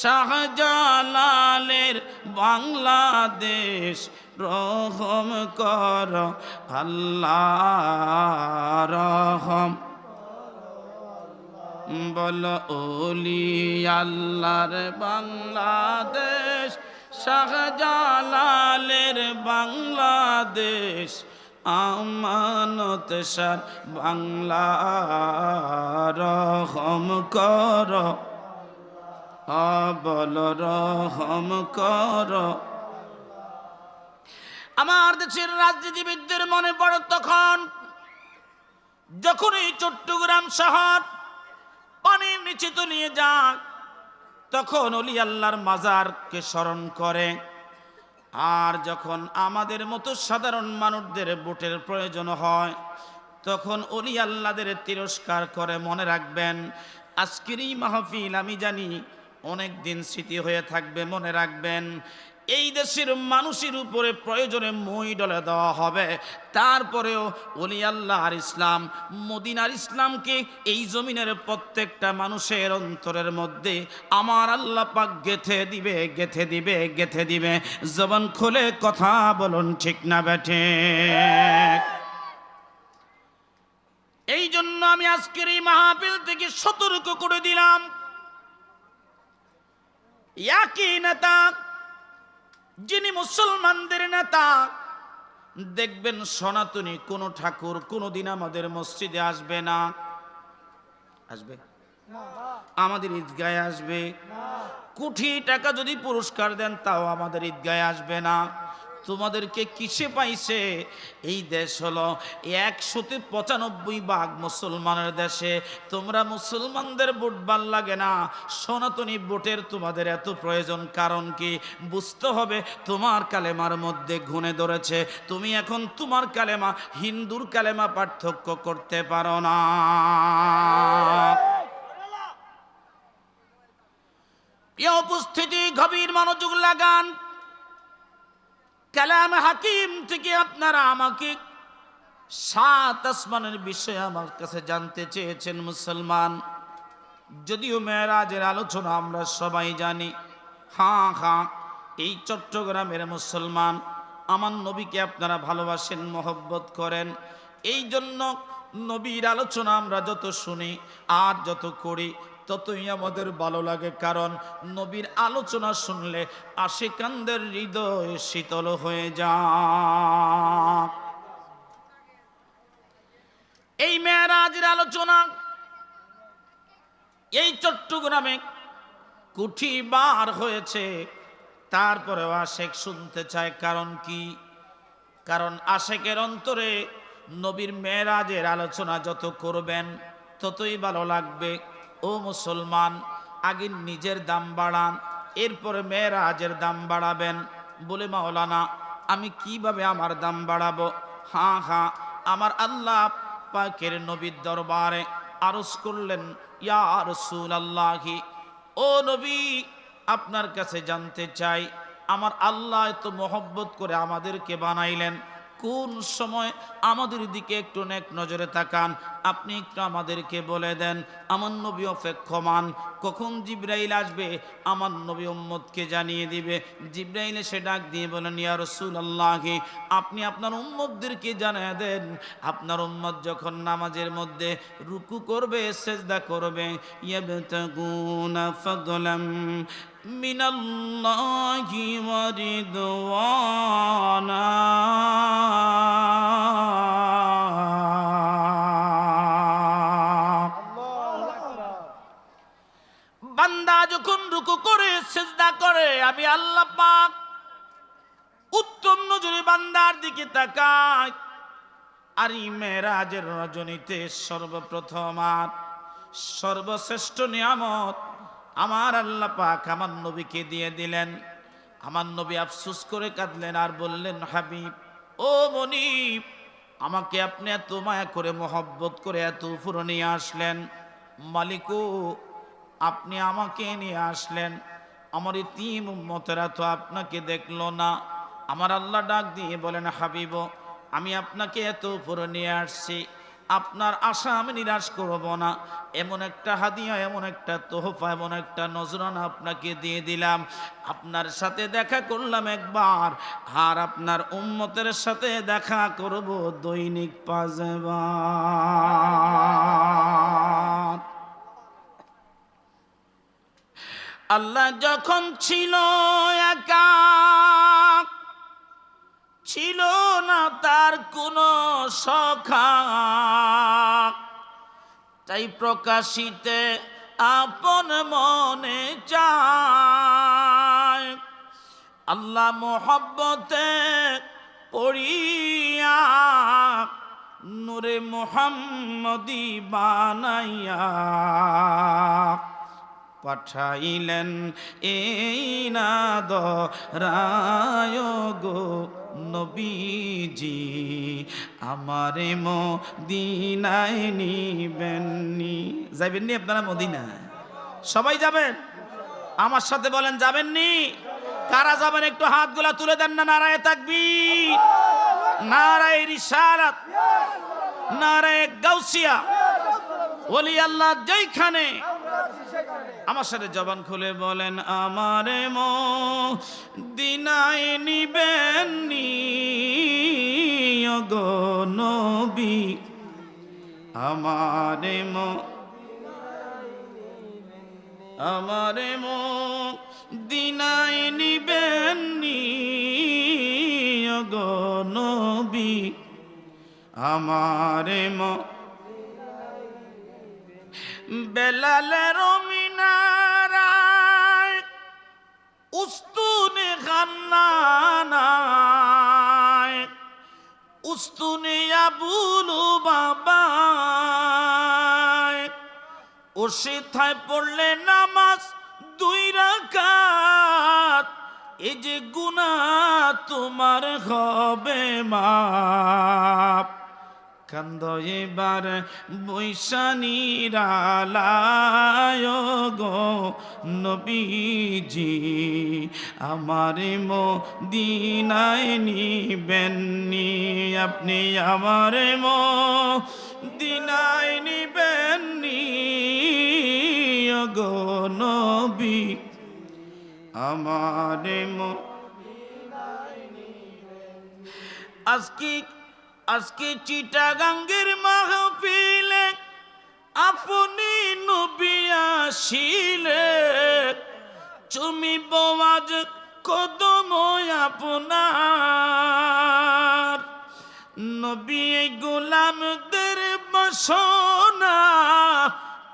শাহজালালের বাংলাদেশ, রহম কর আল্লাহ রহম। বলো ওলি আল্লাহর বাংলাদেশ, শাহজালালের বাংলাদেশ, আমানত সার বাংলা, রহম কর, বল রহম কর। আমার দেশের রাজনীতিবিদদের মনে পড়ে তখন, যখন এই চট্টগ্রাম শহর পানির নিচে তলিয়ে যাক, তখন ওলি আল্লাহর মাজারকে স্মরণ করে। আর যখন আমাদের মতো সাধারণ মানুষদের ভোটের প্রয়োজন হয়, তখন ওলি আল্লাহদের তিরস্কার করে। মনে রাখবেন, আজকের এই মাহফিল আমি জানি অনেক দিন স্মৃতি হয়ে থাকবে। মনে রাখবেন, এই দেশের মানুষের উপরে প্রয়োজনে মই ডলে দেওয়া হবে, তারপরেও ওলি আল্লাহ আর ইসলাম, মদিনার ইসলামকে এই জমিনের প্রত্যেকটা মানুষের অন্তরের মধ্যে আমার আল্লাহ পাক গেঁথে দিবে, গেঁথে দিবে, গেঁথে দিবে। জবান খুলে কথা বলুন, ঠিক না বেঠে? এই জন্য আমি আজকের এই মাহফিল থেকে সতর্ক করে দিলাম, একই নেতা যিনি মুসলমানদের নেতা, দেখবেন সনাতনী কোন ঠাকুর কোনদিন আমাদের মসজিদে আসবে না। আসবে? আমাদের ঈদগাহে আসবে? কোটি টাকা যদি পুরস্কার দেন তাও আমাদের ঈদগাহে আসবে না। তোমাদেরকে কিসে পাইছে? এই দেশ হলো 195 ভাগ মুসলমানের দেশে। তোমরা মুসলমানদের ভোট ভাল লাগে না, সনাতনী ভোটের তোমাদের এত প্রয়োজন কারণ কি? বুঝতে হবে তোমার কালেমার মধ্যে গুণে ধরেছে। তুমি এখন তোমার কালেমা হিন্দুর কালেমা পার্থক্য করতে পারো না। এই উপস্থিতি গভীর মনোযোগ লাগান। কালাম হাকিম থেকে আপনারা আমাকে 7 আসমানের বিষয়ে আমার কাছে জানতে চেয়েছেন মুসলমান। যদিও মেরাজের আলোচনা আমরা সবাই জানি, হ্যাঁ, এই চট্টগ্রামের মুসলমান আমার নবীকে আপনারা ভালোবাসেন, মহব্বত করেন। এই জন্য নবীর আলোচনা আমরা যত শুনি আর যত করি ততই আমাদের ভালো লাগে, কারণ নবীর আলোচনা শুনলে আশিকানদের হৃদয় শীতল হয়ে যায়। এই মেরাজের আলোচনা এই চট্টগ্রামে কোটি বার হয়েছে, তারপরেও আশেক শুনতে চায়। কারণ কি? কারণ আশেকের অন্তরে নবীর মেরাজের আলোচনা যত করবেন ততই ভালো লাগবে। ও মুসলমান, আগে নিজের দাম বাড়ান, এরপরে মেরাজের দাম বাড়াবেন। বলে মাওলানা আমি কিভাবে আমার দাম বাড়াবো? হ্যাঁ, আমার আল্লাহ পাকের নবীর দরবারে আরজ করলেন, ইয়া রাসূলুল্লাহি, ও নবী আপনার কাছে জানতে চাই, আমার আল্লাহ এত মহব্বত করে আমাদেরকে বানাইলেন, কোন সময় আমাদের দিকে একটু নেক নজরে তাকান, আপনি একটু আমাদেরকে বলে দেন। আমার নবী অপেক্ষমান, কখন জিবরাইল আসবে আমার নবী উম্মতকে জানিয়ে দিবে। জিবরাইল এসে ডাক দিয়ে বলেন, ইয়া রাসূলুল্লাহ, আপনি আপনার উম্মতদেরকে জানিয়ে দেন, আপনার উম্মত যখন নামাজের মধ্যে রুকু করবে, সেজদা করবে, ইয়াবতাগুনা ফাদলাম মিনাল্লাহি ওয়া রিদওয়ানা, বান্দা যখন রুকু করে সিজদা করে, আমি আল্লাহ পাক উত্তম নজরে বান্দার দিকে তাকাই। আর এই মেরাজের রজনীতে সর্বপ্রথম আর সর্বশ্রেষ্ঠ নিয়ামত আমার আল্লাহ পাক আমার নবীকে দিয়ে দিলেন। আমার নবী আফসোস করে কাঁদলেন আর বললেন, হাবিব ও মনিব, আমাকে আপনি এত মায়া করে মহব্বত করে এত উপরে নিয়ে আসলেন, মালিকু আপনি আমাকে নিয়ে আসলেন, আমার ইতিম উম্মতেরা তো আপনাকে দেখলো না। আমার আল্লাহ ডাক দিয়ে বলেন, হাবিব আমি আপনাকে এত উপরে নিয়ে আসছি, আপনার আশা আমি নিরাশ করব না। এমন একটা হাদিয়া, এমন একটা তোহফা, এমন একটা নজরানা আপনাকে দিয়ে দিলাম। আপনার সাথে দেখা করলাম একবার, আর আপনার উম্মতের সাথে দেখা করব দৈনিক 5 বার। আল্লাহ যখন ছিল একা, ছিল না তার কোনো সখা, তাই প্রকাশিতে আপন মনে চায় আল্লাহ মোহব্বতে পড়িয়া নূরে মুহাম্মদি বানাইয়া পাঠাইলেন এই নাদ রায় গো নবীজি, আমারে মদিনায় নিবেননি। যাবেননি আপনারা মদিনায়? সবাই যাবেন? আমার সাথে বলেন যাবেননি? কারা যাবেন একটু হাতগুলা তুলে দেন না। নারায়ে তাকবীর, নারায়ে রিসালাত, নারায়ে গাউসিয়া। ওলি আল্লাহ যেখানে, আমার সাথে জবান খুলে বলেন, আমারে মদিনায় নিবেননি গো নবী, আমারে মদিনায় নিবেননি গো নবী, আমারে বেলালের মিনারায় উস্তুনে খান্নানায় উস্তুনে আবুলু বাবায় ও সেথায় পড়লে নামাজ 2 রাকাত, এই যে গুনাহ তোমার হবে মাপ। কান্দ এবার বৈশানীর আলায় গো নবীজি, আমারে মদিনায় নিবেননি, আপনি আমারে মদিনায় নিবেননি গো নবী, আমারে আজকে চিটাগাঙ্গের মাহফিলে আপনি নবী আসিলে, চুমিব আজ কদম আপনার, নবী গোলামদের বাসনা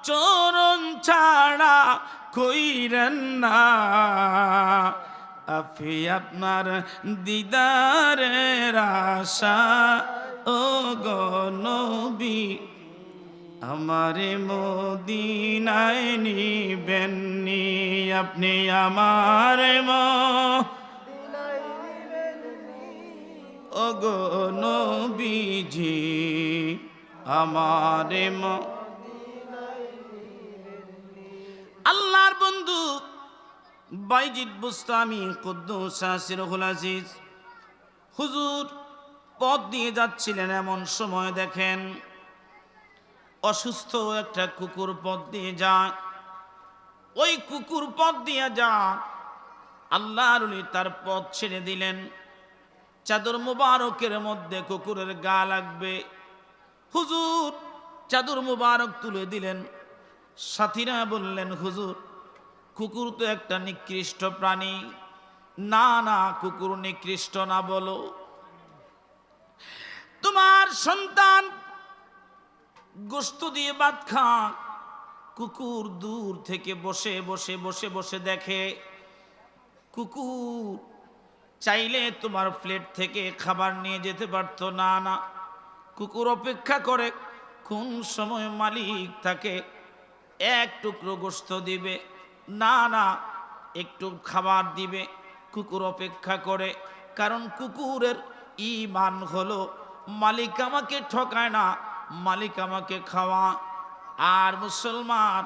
চরণ ছাড়া কইরেন না, আপনি আপনার দিদারের আশা ও গো নবী, আমারে মদিনায় নিবেননি, আপনি আমারে ও গো নবীজি, আমারে আল্লাহর বন্ধু বাইজিদ বুস্তামি কুদ্দুস সিরহুল আজিজ হুজুর পথ দিয়ে যাচ্ছিলেন, এমন সময় দেখেন অসুস্থ একটা কুকুর পথ দিয়ে যায়। ওই কুকুর পথ দিয়ে যায়, আল্লাহর ওলি তার পথ ছেড়ে দিলেন। চাদর মুবারকের মধ্যে কুকুরের গা লাগবে, হুজুর চাদর মুবারক তুলে দিলেন। সাথীরা বললেন, হুজুর কুকুর তো একটা নিকৃষ্ট প্রাণী। না না, কুকুর নিকৃষ্ট না, বলো তোমার সন্তান গোশত দিয়ে ভাত খা, কুকুর দূর থেকে বসে বসে বসে বসে দেখে। কুকুর চাইলে তোমার প্লেট থেকে খাবার নিয়ে যেতে পারতো। না না, কুকুর অপেক্ষা করে কোন সময় মালিক তাকে এক টুকরো গোশত দিবে, না না একটু খাবার দিবে, কুকুর অপেক্ষা করে, কারণ কুকুরের ঈমান হলো মালিক আমাকে ঠকায় না, মালিক আমাকে খাওয়া। আর মুসলমান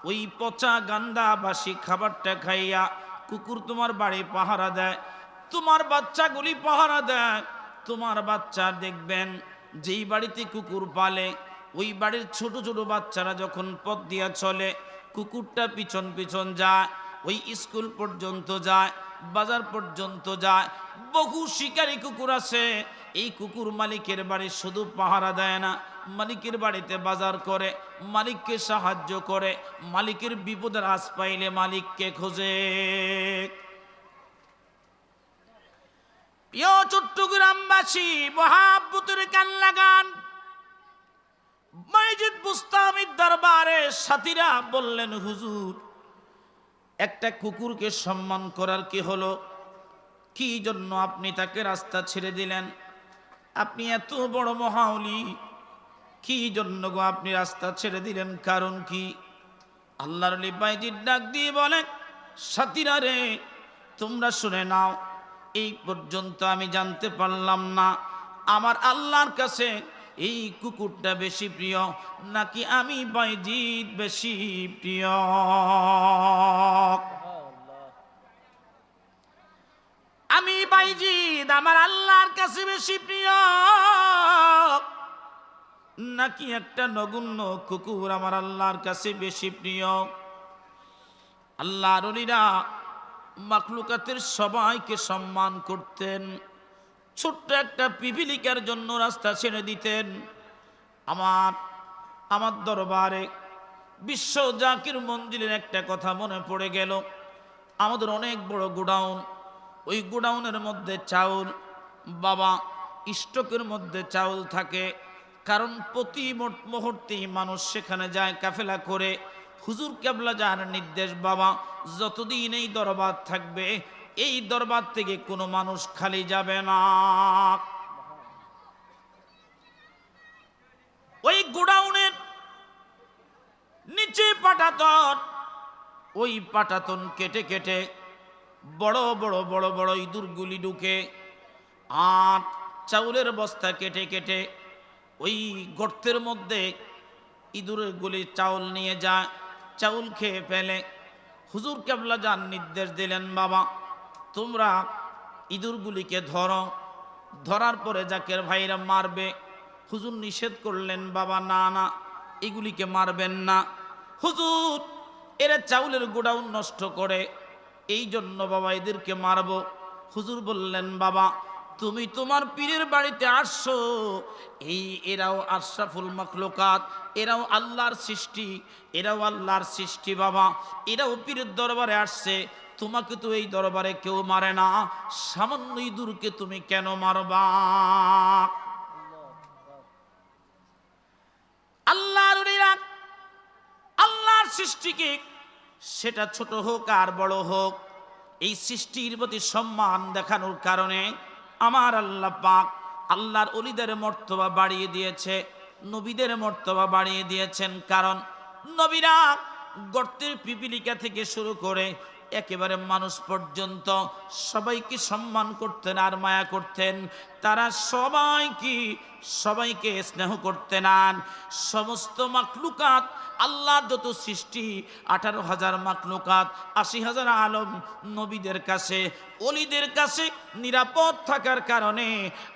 ওই পচা গান্দা বাসি খাবারটা খাইয়া কুকুর তোমার বাড়ি পাহারা দেয়, তোমার বাচ্চাগুলি পাহারা দেয়। তোমার বাচ্চা দেখবেন যেই বাড়িতে কুকুর পালে ওই বাড়ির ছোট ছোট বাচ্চারা যখন পথ দিয়া চলে কুকুরটা পিছন পিছন যায়, ওই স্কুল পর্যন্ত যায়, বাজার পর্যন্ত যায়। বহু শিকারী কুকুর আছে, এই কুকুর মালিকের বাড়ি শুধু পাহারা দেয় না, মালিকের বাড়িতে বাজার করে, মালিককে সাহায্য করে, মালিকের বিপদের আশ পাইলে মালিককে খোঁজে। প্রিয় চট্টগ্রামবাসী, মহাব্বতের কান লাগান। মাইজিদ বুস্তামির দরবারে সাথীরা বললেন, হুজুর একটা কুকুরকে সম্মান করার কি হলো? কি জন্য আপনি তাকে রাস্তা ছেড়ে দিলেন? আপনি এত বড় মহাওলি, কি জন্য গো আপনি রাস্তা ছেড়ে দিলেন? কারণ কি? আল্লাহর ওলি বাইজিদ ডাক দিয়ে বলেন, সাথীরা রে, তোমরা শুনে নাও, এই পর্যন্ত আমি জানতে পারলাম না আমার আল্লাহর কাছে এই কুকুরটা বেশি প্রিয় নাকি আমি বাইজিদ বেশি প্রিয়। আমি বাইজিদ আমার আল্লাহর কাছে বেশি প্রিয় নাকি একটা নগণ্য কুকুর আমার আল্লাহর কাছে বেশি প্রিয়? আল্লাহর ওলিরা মাখলুকাতের সবাইকে সম্মান করতেন, ছোট্ট একটা পিপিলিকার জন্য রাস্তা ছেড়ে দিতেন। আমার দরবারে বিশ্ব জাকির মঞ্জিলের একটা কথা মনে পড়ে গেল। আমাদের অনেক বড় গোডাউন, ওই গোডাউনের মধ্যে চাউল, বাবা স্টকের মধ্যে চাউল থাকে, কারণ প্রতি মুহূর্তেই মানুষ সেখানে যায় কাফেলা করে। হুজুর কেবলা যার নির্দেশ, বাবা যতদিন এই দরবার থাকবে এই দরবার থেকে কোনো মানুষ খালি যাবে না। ওই গোডাউনের নিচে পাটাতন, ওই পাটাতন কেটে কেটে বড় বড় বড় বড় ইঁদুরগুলি ঢুকে, আর চাউলের বস্তা কেটে কেটে ওই গর্তের মধ্যে ইঁদুরের গুলি চাউল নিয়ে যায়, চাউল খেয়ে ফেলে। হুজুর কেবলা যান নির্দেশ দিলেন, বাবা তোমরা ইঁদুরগুলিকে ধরো, ধরার পরে জাকের ভাইরা মারবে। হুজুর নিষেধ করলেন, বাবা না না, এগুলিকে মারবেন না, হুজুর এরা চাউলের গোডাউন নষ্ট করে, এই জন্য বাবা এদেরকে মারব। হুজুর বললেন, বাবা তুমি তোমার পীরের বাড়িতে আসছো, এরাও আশরাফুল মাখলুকাত, এরাও আল্লাহর সৃষ্টি, এরাও আল্লাহর সৃষ্টি বাবা, এরাও পীরের দরবারে আসছে, তোমাকে তো এই দরবারে কেউ মারে না, সামান্য ইঁদুরকে তুমি কেন মারবা? আল্লাহর সৃষ্টিকে, সেটা ছোট হোক আর বড় হোক, এই সৃষ্টির প্রতি সম্মান দেখানোর কারণে আমার আল্লাহ পাক আল্লাহর ওলিদের মর্তবা বাড়িয়ে দিয়েছে, নবীদের মর্তবা বাড়িয়ে দিয়েছেন। কারণ নবীরা গর্তের পিপিলিকা থেকে শুরু করে একেবারে মানুষ পর্যন্ত সবাইকে সম্মান করতেন আর মায়া করতেন। তারা সবাইকে স্নেহ করতেন। আর সমস্ত মাখলুকাত, আল্লাহর যত সৃষ্টি 18,000 মাখলুকাত, 80,000 আলম নবীদের কাছে, ওলিদের কাছে নিরাপদ থাকার কারণে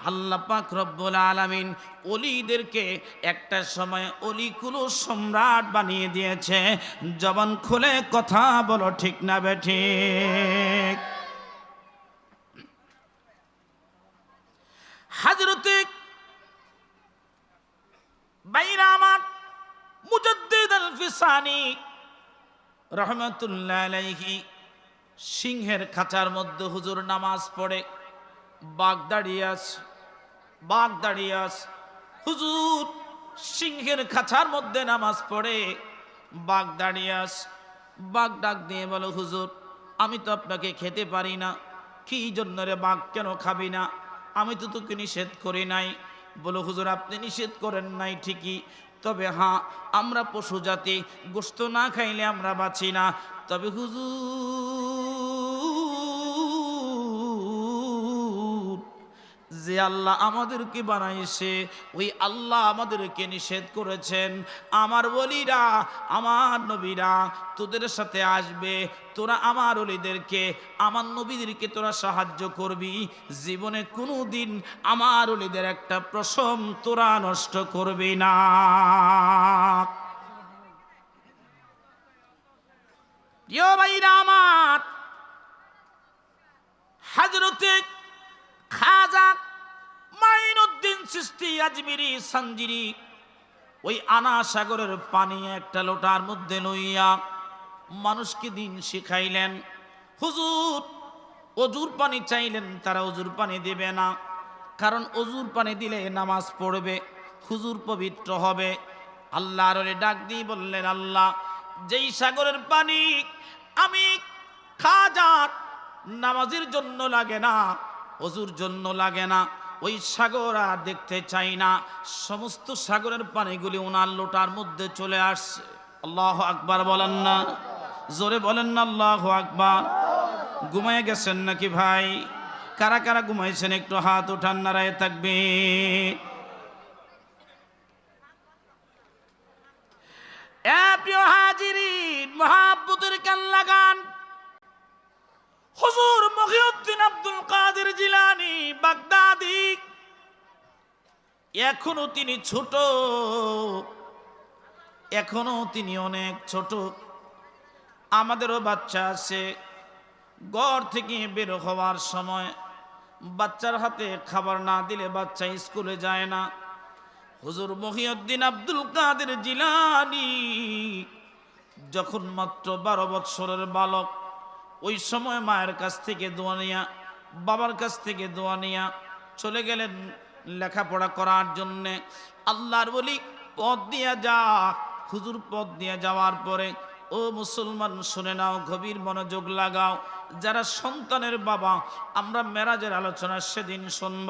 আল্লাহ পাক রব্বুল আলামিন ওলিদেরকে একটা সময় অলিকুল সম্রাট বানিয়ে দিয়েছে। জবান খুলে কথা বলো, ঠিক না বেঠিক? হযরতে বাইরা আমার মুজাদ্দিদ আল ফিসানি রহমাতুল্লাহ আলাইহি সিংহের খাঁচার মধ্যে হুজুর নামাজ পড়ে, বাঘ দাঁড়িয়ে আছে, হুজুর সিংহের খাঁচার মধ্যে নামাজ পড়ে, বাঘ দাঁড়িয়ে আছে। বাঘ ডাক দিয়ে বলো, হুজুর আমি তো আপনাকে খেতে পারি না। কি জন্য রে বাঘ, কেন খাবি না? আমি তো তোকে নিষেধ করি নাই। বলো, হুজুর আপনি নিষেধ করেন নাই ঠিকই, তবে হ্যাঁ আমরা পশু জাতি, গোশত না খাইলে আমরা বাঁচি না। তবে হুজুর যে আল্লাহ আমাদেরকে বানাইছে ওই আল্লাহ আমাদেরকে নিষেধ করেছেন আমার ওলিরা আমার নবীরা তোদের সাথে আসবে, তোরা আমার ওলিদেরকে আমার নবীদেরকে তোরা সাহায্য করবি, জীবনে কোনো দিন আমার ওলিদের একটা প্রশম তোরা নষ্ট করবি না। প্রিয় ভাইরা আমার, হযরতে খাজা মাইনুদ্দিন চিশতি আজমিরি সাঞ্জিরি ওই আনা সাগরের পানি একটা লোটার মধ্যে লইয়া মানুষকে দিন শিখাইলেন। হুজুর অজুর পানি চাইলেন, তারা অজুর পানি দেবে না, কারণ অজুর পানি দিলে নামাজ পড়বে, হুজুর পবিত্র হবে। আল্লাহর ওলি ডাক দিয়ে বললেন, আল্লাহ যেই সাগরের পানি আমি খাজা নামাজের জন্য লাগে না, অজুর জন্য লাগে না, ওই সাগর আর দেখতে চাই না। সমস্ত সাগরের পানিগুলি ওনার লোটার মধ্যে চলে আসছে। আল্লাহু আকবার বলেন না, জোরে বলেন না আল্লাহু আকবার। ঘুমায় গেছেন নাকি ভাই? কারা কারা ঘুমাইছেন একটু হাত উঠান, নারায়ে তাকবীর। প্রিয় হাজিরিন, মুহাব্বতের কান লাগান। হুজুর মহিউদ্দিন আব্দুল কাদের জিলানী বাগদাদি, এখনো তিনি ছোট, এখনো তিনি অনেক ছোট। আমাদেরও বাচ্চা আছে, ঘর থেকে বের হওয়ার সময় বাচ্চার হাতে খাবার না দিলে বাচ্চা স্কুলে যায় না। হুজুর মহিউদ্দিন আব্দুল কাদের জিলানী যখন মাত্র 12 বৎসরের বালক, ওই সময় মায়ের কাছ থেকে দোয়া নিয়া, বাবার কাছ থেকে দোয়া নিয়া চলে গেলেন লেখাপড়া করার জন্যে। আল্লাহর ওলি পথ দিয়া যা, হুজুর পথ দিয়ে যাওয়ার পরে, ও মুসলমান শুনে নাও, গভীর মনোযোগ লাগাও। যারা সন্তানের বাবা, আমরা মেরাজের আলোচনা সেদিন শুনব,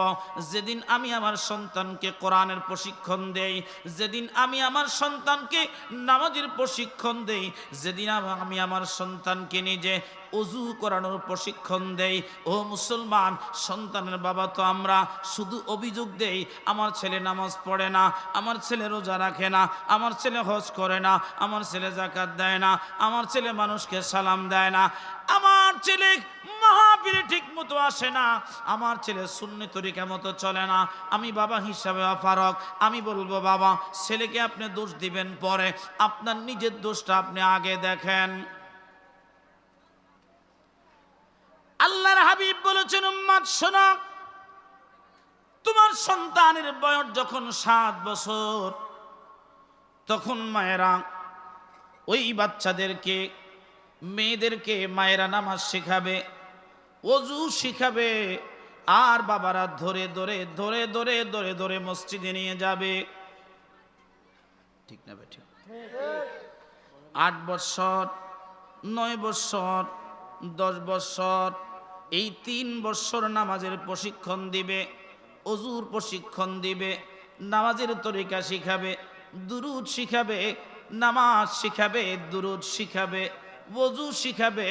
যেদিন আমি আমার সন্তানকে কোরআনের প্রশিক্ষণ দেই, যেদিন আমি আমার সন্তানকে নামাজের প্রশিক্ষণ দেই, যেদিন আমি আমার সন্তানকে নিজে অজু করানোর প্রশিক্ষণ দেই। ও মুসলমান, সন্তানের বাবা তো আমরা শুধু অভিযোগ দেই, আমার ছেলে নামাজ পড়ে না, আমার ছেলে রোজা রাখে না, আমার ছেলে হজ করে না, আমার ছেলে যাকাত দেয় না, আমার ছেলে মানুষকে সালাম দেয় না, আমার ছেলে মাহফিলে ঠিক মতো আসে না, আমার ছেলে সুন্নি তরিকা মতো চলে না। আমি বাবা হিসাবে অপারগ, আমি বলবো বাবা, ছেলেকে আপনি দোষ দিবেন পরে, আপনার নিজের দোষটা আপনি আগে দেখেন। আল্লাহর হাবিব বলেছেন, উম্মত শোনো, তোমার সন্তানের বয়স যখন 7 বছর, তখন মায়েরা ওই বাচ্চাদেরকে, মেয়েদেরকে মায়েরা নামাজ শিখাবে, অজু শিখাবে, আর বাবারা ধরে ধরে ধরে ধরে ধরে ধরে মসজিদে নিয়ে যাবে। ঠিক না বেঠিক? 8 বছর, 9 বছর, 10 বছর, এই 3 বছর নামাজের প্রশিক্ষণ দিবে, অজুর প্রশিক্ষণ দিবে, নামাজের তরিকা শিখাবে, দুরুদ শিখাবে, নামাজ শিখাবে, দুরুদ শিখাবে, ওযু শিখাবে,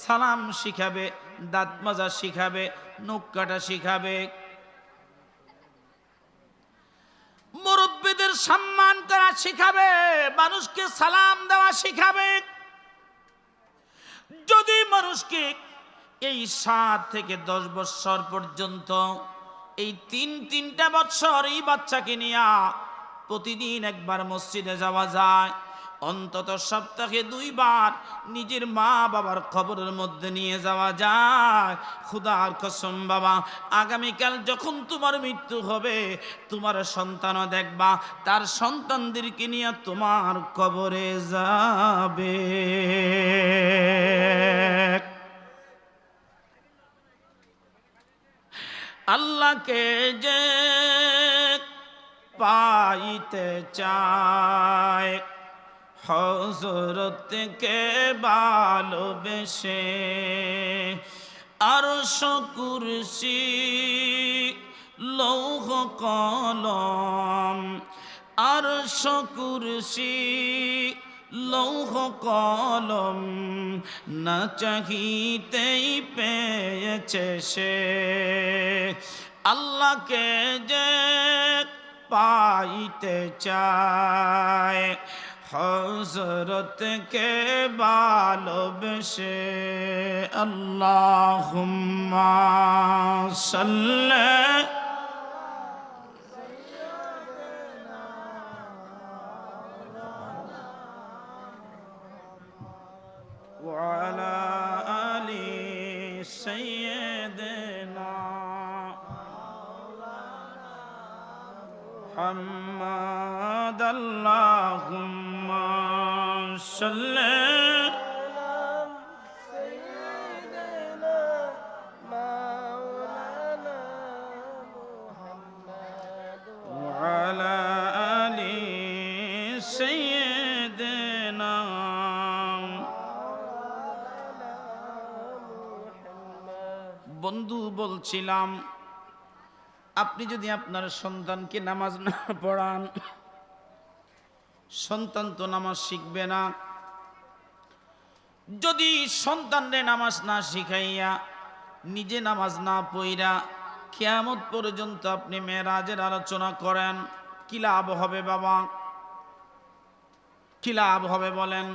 সালাম শিখাবে, দাঁত মাজা শিখাবে, নখ কাটা শিখাবে, মুরব্বিদের সম্মান করা শিখাবে, মানুষকে সালাম দেওয়া শিখাবে। যদি মানুষকে এই 7 থেকে 10 বছর পর্যন্ত এই তিনটা বছর এই বাচ্চাকে নিয়ে প্রতিদিন একবার মসজিদে যাওয়া যায়, অন্তত সপ্তাহে 2 বার নিজের মা বাবার কবরের মধ্যে নিয়ে যাওয়া যায়, খুদার কসম বাবা, আগামীকাল যখন তোমার মৃত্যু হবে, তোমার সন্তানও দেখবা তার সন্তানদেরকে নিয়ে তোমার কবরে যাবে। আল্লাহকে যে পাইতে চায়, হযরতকে ভালোবেসে, আরশ কুরসি লৌহ কলম, আরশ কুরসি লৌহ কলম, না চাহিতেই পেয়েছে সে, আল্লাহকে যে পাইতে চায়, হযরতকে ভালোবেসে। আল্লাহুম্মা সাল্লি وعلى آل سيدنا محمد اللهم صل وعلى آل سيدنا। বন্ধু বলছিলাম, আপনি যদি আপনার সন্তানকে নামাজ না পড়ান, সন্তান তো নামাজ শিখবে না। যদি সন্তানরে নামাজ না শিখাইয়া নিজে নামাজ না পড়া কিয়ামত পর্যন্ত আপনি মেরাজের আলোচনা করেন, কি লাভ হবে বাবা? কি লাভ হবে বলেন?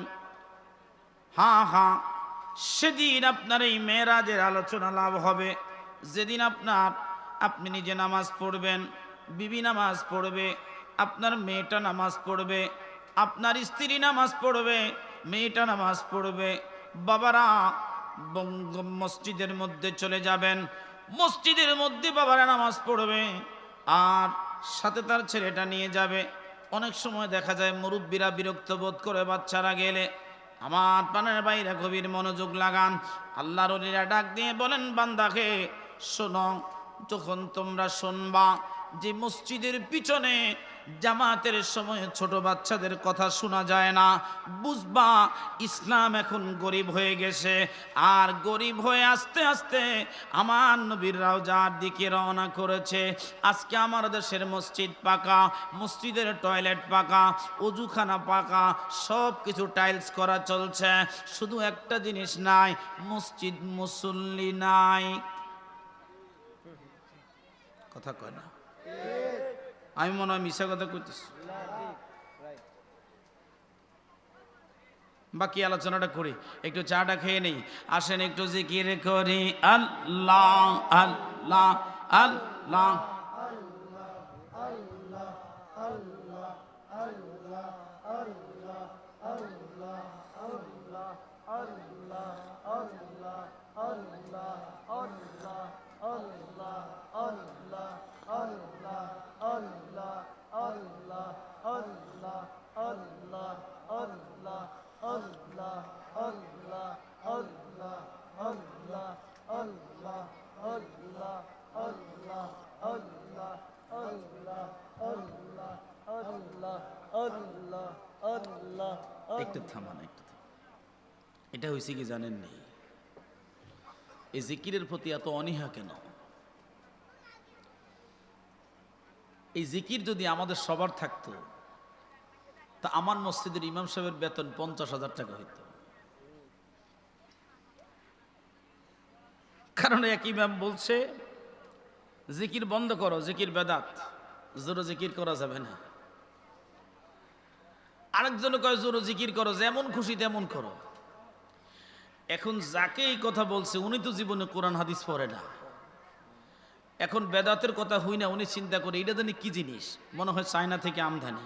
হ্যাঁ হ্যাঁ, সেদিন আপনার এই মেরাজের আলোচনা লাভ হবে যেদিন আপনি নিজে নামাজ পড়বেন, বিবি নামাজ পড়বে, আপনার মেয়েটা নামাজ পড়বে, আপনার স্ত্রী নামাজ পড়বে, মেয়েটা নামাজ পড়বে। বাবারা মসজিদের মধ্যে চলে যাবেন, মসজিদের মধ্যে বাবারা নামাজ পড়বে আর সাথে তার ছেলেটা নিয়ে যাবে। অনেক সময় দেখা যায় মুরব্বীরা বিরক্ত বোধ করে বাচ্চারা গেলে। আমার প্রাণের বাইরে গভীর মনোযোগ লাগান। আল্লাহর ওলিরা ডাক দিয়ে বলেন, বান্দাকে শোনো, যখন তোমরা শুনবা যে মসজিদের পিছনে জামাতের সময় ছোট বাচ্চাদের কথা শোনা যায় না, বুঝবা ইসলাম এখন গরিব হয়ে গেছে। আর গরিব হয়ে আস্তে আস্তে আমার নবীর রওজার দিকে রওনা করেছে। আজকে আমার দেশের মসজিদ পাকা, মসজিদের টয়লেট পাকা, অজুখানা পাকা, সব কিছু টাইলস করা চলছে। শুধু একটা জিনিস নাই, মসজিদ মুসল্লি নাই। কথা কয় না, আমি মনে হয় মিশা কথা কইতেছি। বাকি আলোচনাটা করি, একটু চাটা খেয়ে নেই। আসেন একটু জিকির করি। আল্লাহ আল্লাহ আল্লাহ একটু থামান, একটু থামান। এটা হয়েছে কি জানেন নি, এই জিকিরের প্রতি এত অনীহা কেন? এই জিকির যদি আমাদের সবার থাকতো, তা আমার মসজিদের ইমাম সাহেবের বেতন 50,000 টাকা হইত। কারণ এক ইমাম বলছে, জিকির বন্ধ করো, জিকির বেদাত, জোরে জিকির করা যাবে না। আরেকজন কয় জোরে জিকির করো, যেমন খুশি তেমন করো। এখন যাকে এই কথা বলছে উনি তো জীবনে কোরআন হাদিস পড়ে না। এখন বেদাতের কথা হই না, উনি চিন্তা করে এটা জানি কি জিনিস, মনে হয় চায়না থেকে আমদানি,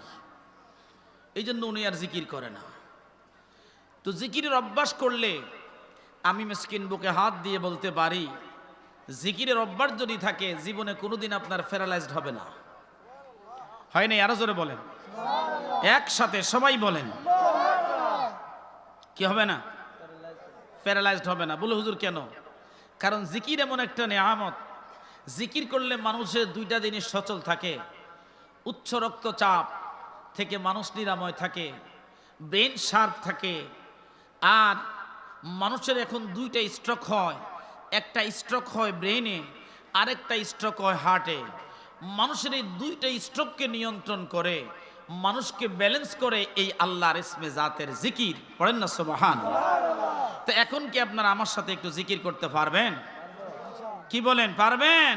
এই জন্য উনি আর জিকির করে না। তো জিকিরের অভ্যাস করলে আমি মিসকিন বুকে হাত দিয়ে বলতে পারি, জিকিরের অভ্যাস যদি থাকে জীবনে কোনোদিন আপনার প্যারালাইজড হবে না। হয় নাই? আরো জোরে বলেন, একসাথে সবাই বলেন, কি হবে না? প্যারালাইজড হবে না। বলে হুজুর কেন? কারণ জিকির এমন একটা নিয়ামত, জিকির করলে মানুষের দুইটা জিনিস সচল থাকে। উচ্চ রক্তচাপ থেকে মানুষ নিরাময় থাকে, ব্রেন শার্প থাকে। আর মানুষের এখন দুইটা স্ট্রোক হয়, একটা স্ট্রোক হয় ব্রেনে, আরেকটা স্ট্রোক হয় হার্টে। মানুষের এই দুইটা স্ট্রোককে নিয়ন্ত্রণ করে, মানুষকে ব্যালেন্স করে এই আল্লাহর ইসমে জাতের জিকির। পড়েন না সুবহানাল্লাহ। তো এখন কি আপনারা আমার সাথে একটু জিকির করতে পারবেন? কি বলেন, পারবেন?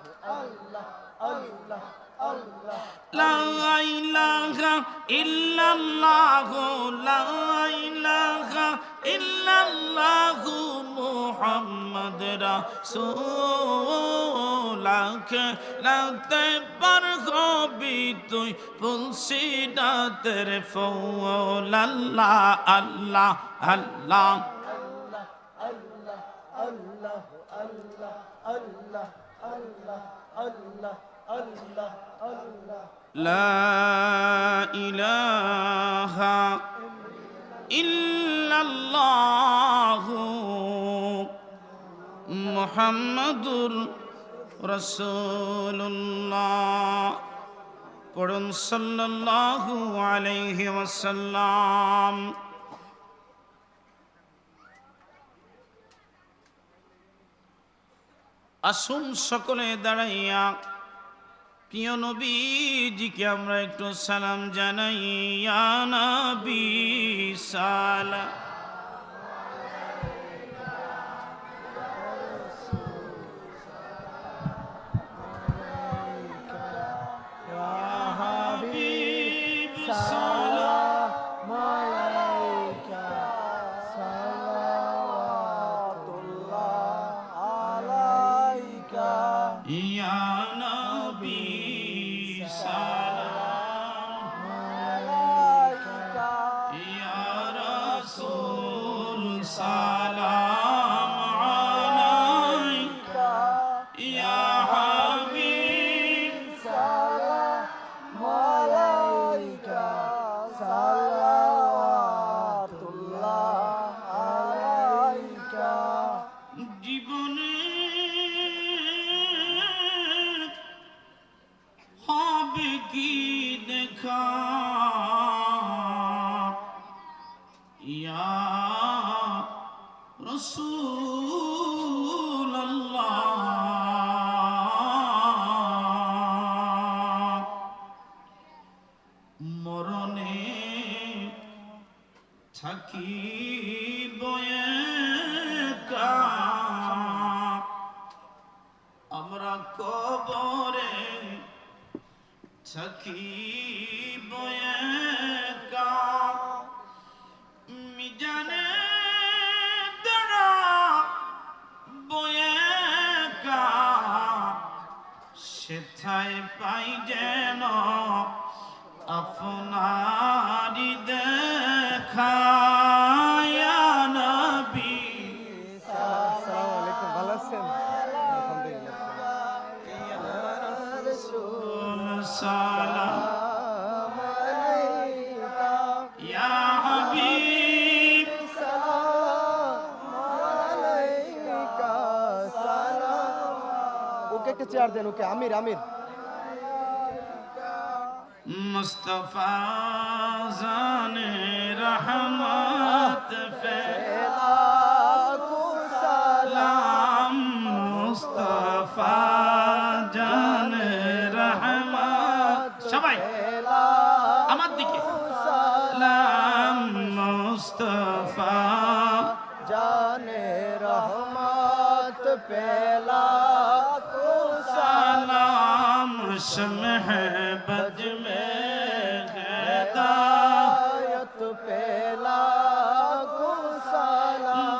লা ইলাহা ইল্লাল্লাহু লা ইলাহা ইল্লাল্লাহু মুহাম্মদ রাসূল রাতে পার হবি তুই ফুলসিরাতের ফুল আল্লাহ আল্লাহ আল্লাহ লা ইলাহা ইল্লাল্লাহু মুহাম্মাদুর রাসূলুল্লাহ। পড়ুন সাল্লাল্লাহু আলাইহি ওয়াসাল্লাম। আসুন সকলে দাঁড়াইয়া প্রিয় নবীজিকে আমরা একটু সালাম জানাই। ইয়া নবী সালাম জীবনে হবে কি দেখা ইয়া রাসূলুল্লাহ। মরণে থাকিব একা, আমরা কবরে থাকিব একা, মিজানে দাঁড়াব একা, সেথায় পাই যেন আপনারি দেখা। ইয়া নবী আসসালামু আলাইকুম, ভালো আছেন? আলহামদুলিল্লাহ। সালাম ইয়া হাবিব ওকে একটা চেয়ার দেন, ওকে। আমির আমির মুস্তাফা জানে রহমত সালাম, মুস্তাফা জানে রহমত, সবাই আমার দিকে সালাম, মুস্তাফা জানে রহমত পেলা সালাম, शम्ह बज में हिदायत पेला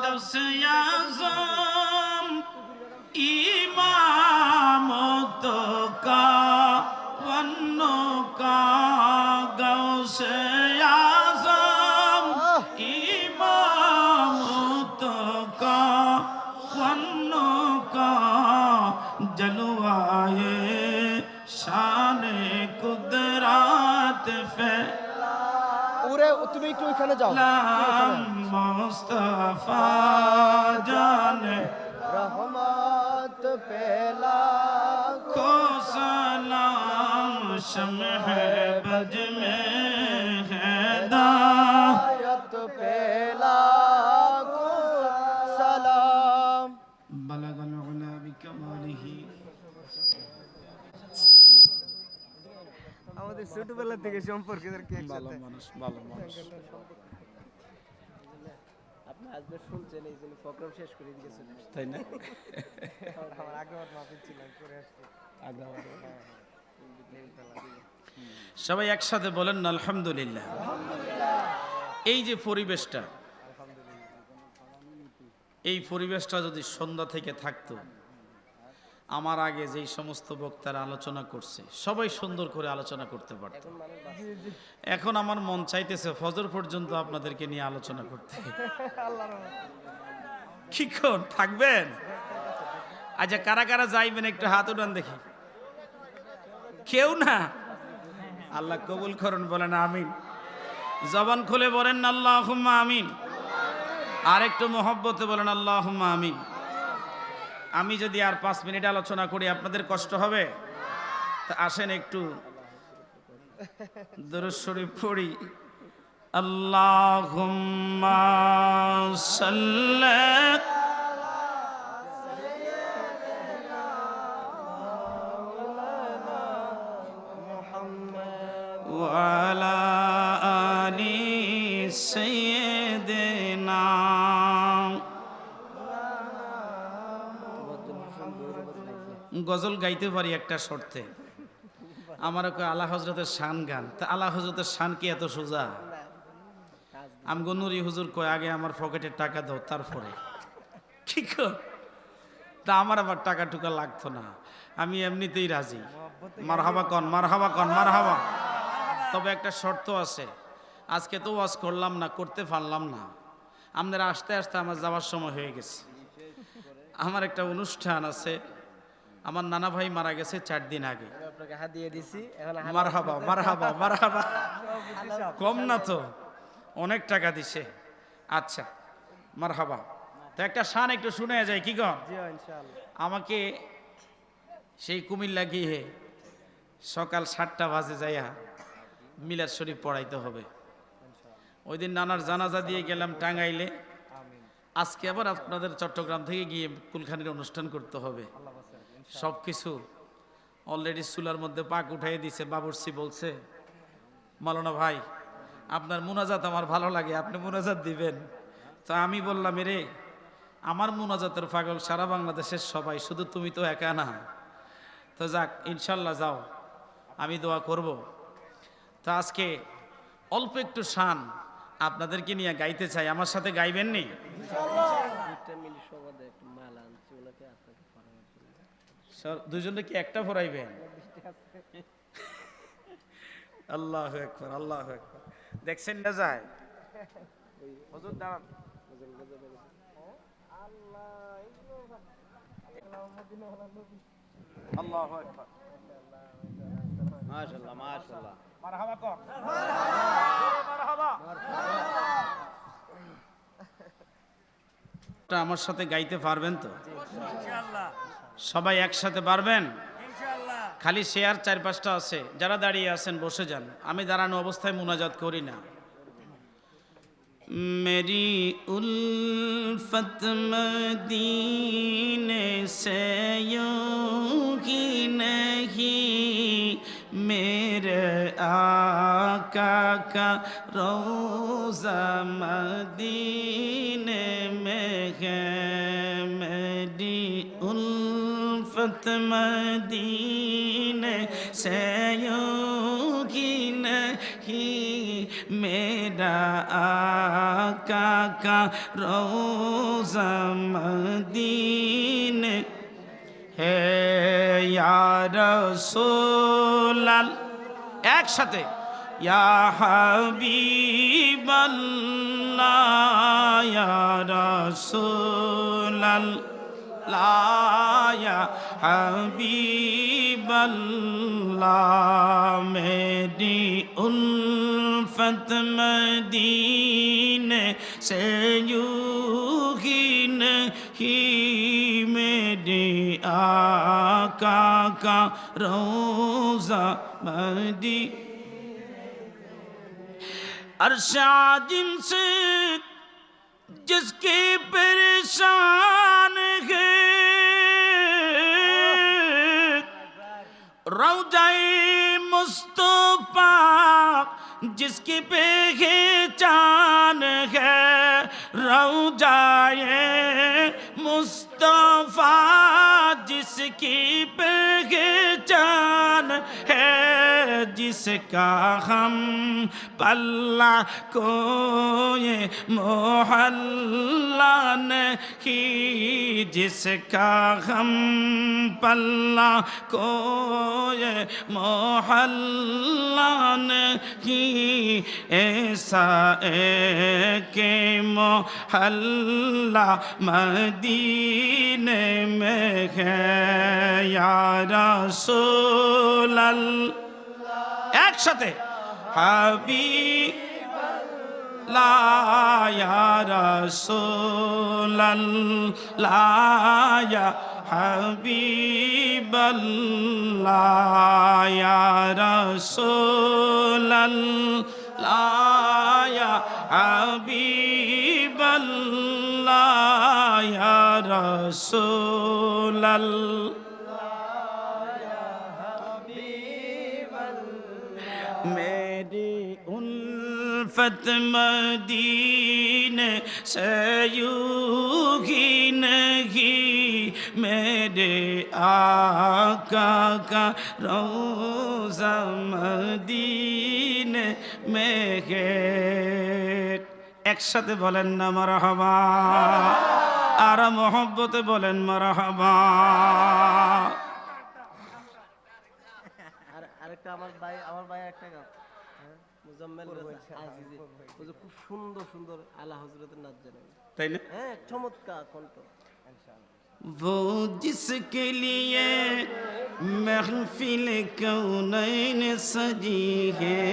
दस आज़म इमामत का वन्नो का गौस आज़म इमामत का वन्नो का जलवाए शाने कुदरत फे ওরে তুমি একটু ওইখানে যাও। मुस्तफा जाने रहमत पेला को सलाम, शम्ह बज में हिदायत पेला सलाम। बलगल उला बिकमालिही। আমাদের ছোটবেলা থেকে সম্পর্ক ভালো মানুষ, ভালো মানুষ। আজকে শুনছেন এই জন্য প্রোগ্রাম শেষ করে দিয়েছেন তাই না? আমার আগ্রহ মাফিক ছিল করে আসছি সবাই একসাথে বলেন না আলহামদুলিল্লাহ। এই যে পরিবেশটা, এই পরিবেশটা যদি সন্ধ্যা থেকে থাকতো, আমার আগে যেই সমস্ত বক্তারা আলোচনা করছে সবাই সুন্দর করে আলোচনা করতে পারত। এখন আমার মন চাইতেছে ফজর পর্যন্ত আপনাদেরকে নিয়ে আলোচনা করতে। কি কোন থাকবেন? আচ্ছা, কারা কারা যাইবেন একটু হাত উঠান দেখি। কেউ না? আল্লাহ কবুল করুন, বলেন আমিন। জবান খুলে বলেন আল্লাহুম্মা আমিন। আর একটু মহব্বতে বলেন আল্লাহুম্মা আমিন। আমি যদি আর 5 মিনিট আলোচনা করি আপনাদের কষ্ট হবে? তা আসেন একটু দরুদ শরীফ পড়ি। আল্লাহুম্মা সাল্লি ওয়া আলা আলি সাইয়্যিদিনা। গজল গাইতে পারি একটা শর্তে, আমার আলা হজরতের শান গান। তা আলা হজরতের শান কি এত সোজা? আমগো নুরি হুজুর কয় আগে আমার পকেটের টাকা দাও তারপরে। কি কর? তা আমার আবার টাকা টুকা লাগতো না, আমি এমনিতেই রাজি। মারহাবা কন, মারহাবা কন, মারহাবা। তবে একটা শর্ত আছে, আজকে তো ওয়াজ করলাম না, করতে পারলাম না। আপনারা আস্তে আস্তে আমার যাওয়ার সময় হয়ে গেছে। আমার একটা অনুষ্ঠান আছে, আমার নানা ভাই মারা গেছে 4 দিন আগে। আপনাকে হাত দিয়ে দিছি, এখন মারহাবা মারহাবা মারহাবা। কম না তো, অনেক টাকা দিছে। আচ্ছা মারহাবা। তো একটা শান একটু শুনে যায় কি গো? জি ইনশাআল্লাহ। আমাকে সেই কুমিল্লা গিয়ে সকাল 7টা বাজে যাইয়া মিলাদ শরীফ পড়াইতে হবে। ওই দিন নানার জানাজা দিয়ে গেলাম টাঙ্গাইলে। আজকে আবার আপনাদের চট্টগ্রাম থেকে গিয়ে কুলখানির অনুষ্ঠান করতে হবে। সব কিছু অলরেডি চুলার মধ্যে পাক উঠাই দিছে। বাবুর্চি বলছে, মাওলানা ভাই আপনার মুনাজাত আমার ভালো লাগে, আপনি মুনাজাত দিবেন। তো আমি বললাম, এরে আমার মুনাজাতের পাগল সারা বাংলাদেশের সবাই, শুধু তুমি তো একা না। তো যাক, ইনশাল্লাহ যাও, আমি দোয়া করব। তো আজকে অল্প একটু শান আপনাদেরকে নিয়ে গাইতে চাই, আমার সাথে গাইবেন নি? দুজনে কি একটা ফরাইবেন? আল্লাহু আকবার, আল্লাহু আকবার। দেখছেন না যায় হুজুর দাঁড়ান। আল্লাহু আকবার, মাশাআল্লাহ মাশাআল্লাহ। মারহাবা কর, মারহাবা। আমার সাথে গাইতে পারবেন তো? সবাই একসাথে পারবেন? খালি শেয়ার 4-5টা আছে, যারা দাঁড়িয়ে আছেন বসে যান, আমি দাঁড়ানো অবস্থায় মুনাজাত করি না। মেরি উলফত মদীনে সে यूं ही नहीं, मेरे आका का रोज़ा मदीने में है। मेरी उल्फत मदीने से यूं ही नहीं, मेरा आका का रोज़ा मदीने है। या रसूल अल्लाह, एक साथे या हबीबल्लाह, या रसूल अल्लाह, या हबीबल्लाह। मेरी उल्फत मदीने से यूं ही नहीं, मेरे आका का रोज़ा मदी। अर्श आज़िम से जिसकी परेशान है, रौज़ाए मुस्तफ़ा जिसकी पहचान है, रौजाए मुस्तफा जिसकी पहचान है, जिसका हम पल्ला कोई मोहल्ला नहीं, जिसका हम पल्ला कोई मोहल्ला नहीं, ऐसा के मोहल्ला मदीने में है या रसूल अल्लाह। एक साथे हाबीबल्लाह या रसूल अल्लाह या हबीबल्लाह या रसूल अल्लाह या हबीबल्लाह या रसूल अल्लाह। मेरी उल्फत मदीने से यूं ही नहीं, मेरे आका का रोज़ा मदीने में है। একসাথে বলেন না মারহাবা, আর মোহব্বতে বলেন মারহাবা। আরেকটা আমার ভাই একটা গান, মুজাম্মেল আজিজি, ও যে খুব সুন্দর সুন্দর আলা হযরতের নাচ জানেন, তাই না? হ্যাঁ, চমৎকার কণ্ঠ। वो जिसके लिए महफिल कौनैन सजी है,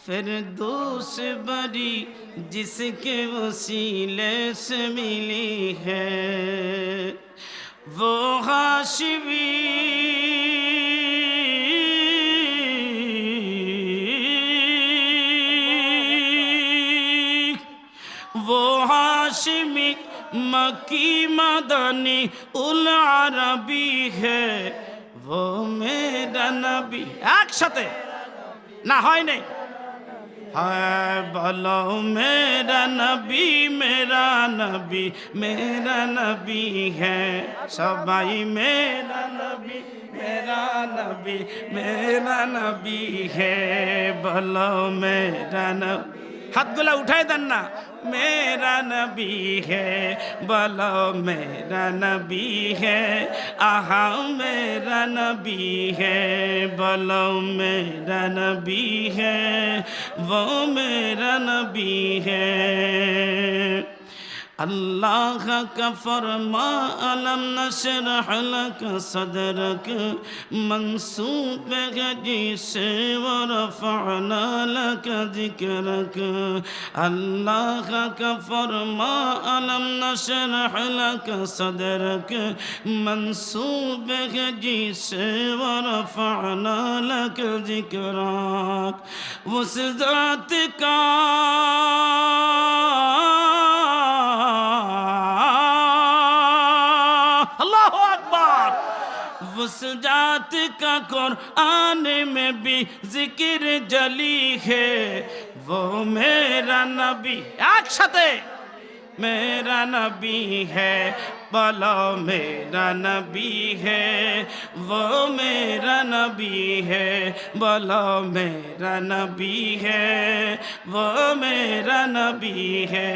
फिरदौस बरी जिसके वसीले से मिली है, वो हाशिमी वो हाशिमी मक्की मदनी उल अरबी है, वो मेरा नबी। एक साथे ना হয় নাই, है बोलो मेरा नबी मेरा नबी मेरा नबी है, सबाई मेरा नबी मेरा नबी मेरा नबी है, बोलो मेरा नबी। हाथगुला उठाए देन ना, मेरा नबी है, बोलो मेरा नबी है, आहा मेरा नबी है, बोलो मेरा नबी है, वो मेरा नबी है। अल्लाह का फरमा अलम नशरह लक सदरक, मंसूब है जिसे व रफ़अना लक ज़िक्रक। अल्लाह का फरमा अलम नशरह लक सदरक, मंसूब है जिसे व रफ़अना लक ज़िक्रक। उस ज़ात का उस जात का कुरान में भी जिक्र जली है, वो मेरा नबी। एक साथे मेरा नबी है, बोलो मेरा नबी है, वो मेरा नबी है, बोलो मेरा नबी है, वो मेरा नबी है,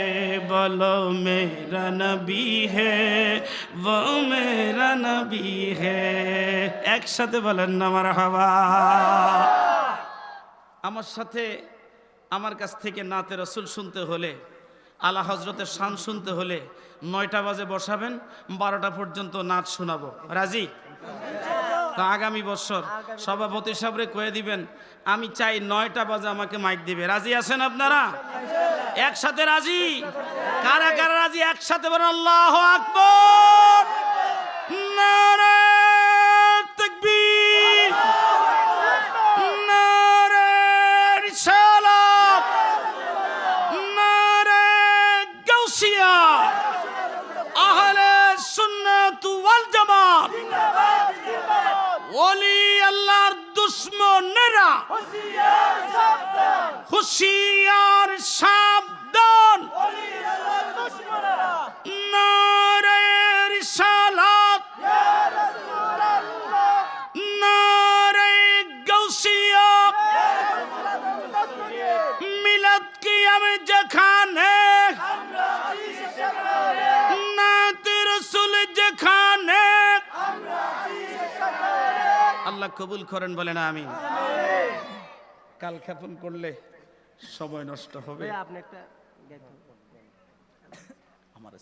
बोलो मेरा नबी है, वो मेरा नबी है। एक साथे बोलेन ना মারহাবা। আমার সাথে আমার কাছ থেকে নাতে রাসূল শুনতে হলে, আলা হযরতের শান শুনতে হলে ৯টা বাজে বসাবেন, 12টা পর্যন্ত নাচ শোনাবো। রাজি? তো আগামী বছর সভাপতি সাহেবরে কয়ে দিবেন, আমি চাই 9টা বাজে আমাকে মাইক দিবে। রাজি আছেন আপনারা? একসাথে রাজি? কারা কারা রাজি? একসাথে বলেন আল্লাহু আকবার। নারে তাকবীর, নারে রিসালাত, নারে গাউসিয়া, আহলে সুন্নাত ওয়াল জামাত। ওলি আল্লাহর দুশমনেরা হুঁশিয়ার সাবধান, আল্লাহ কবুল করেন, বলেন আমিন। কাল ক্ষেপণ করলে সময় নষ্ট হবে। আপনি একটা গাইতে হবে। আমার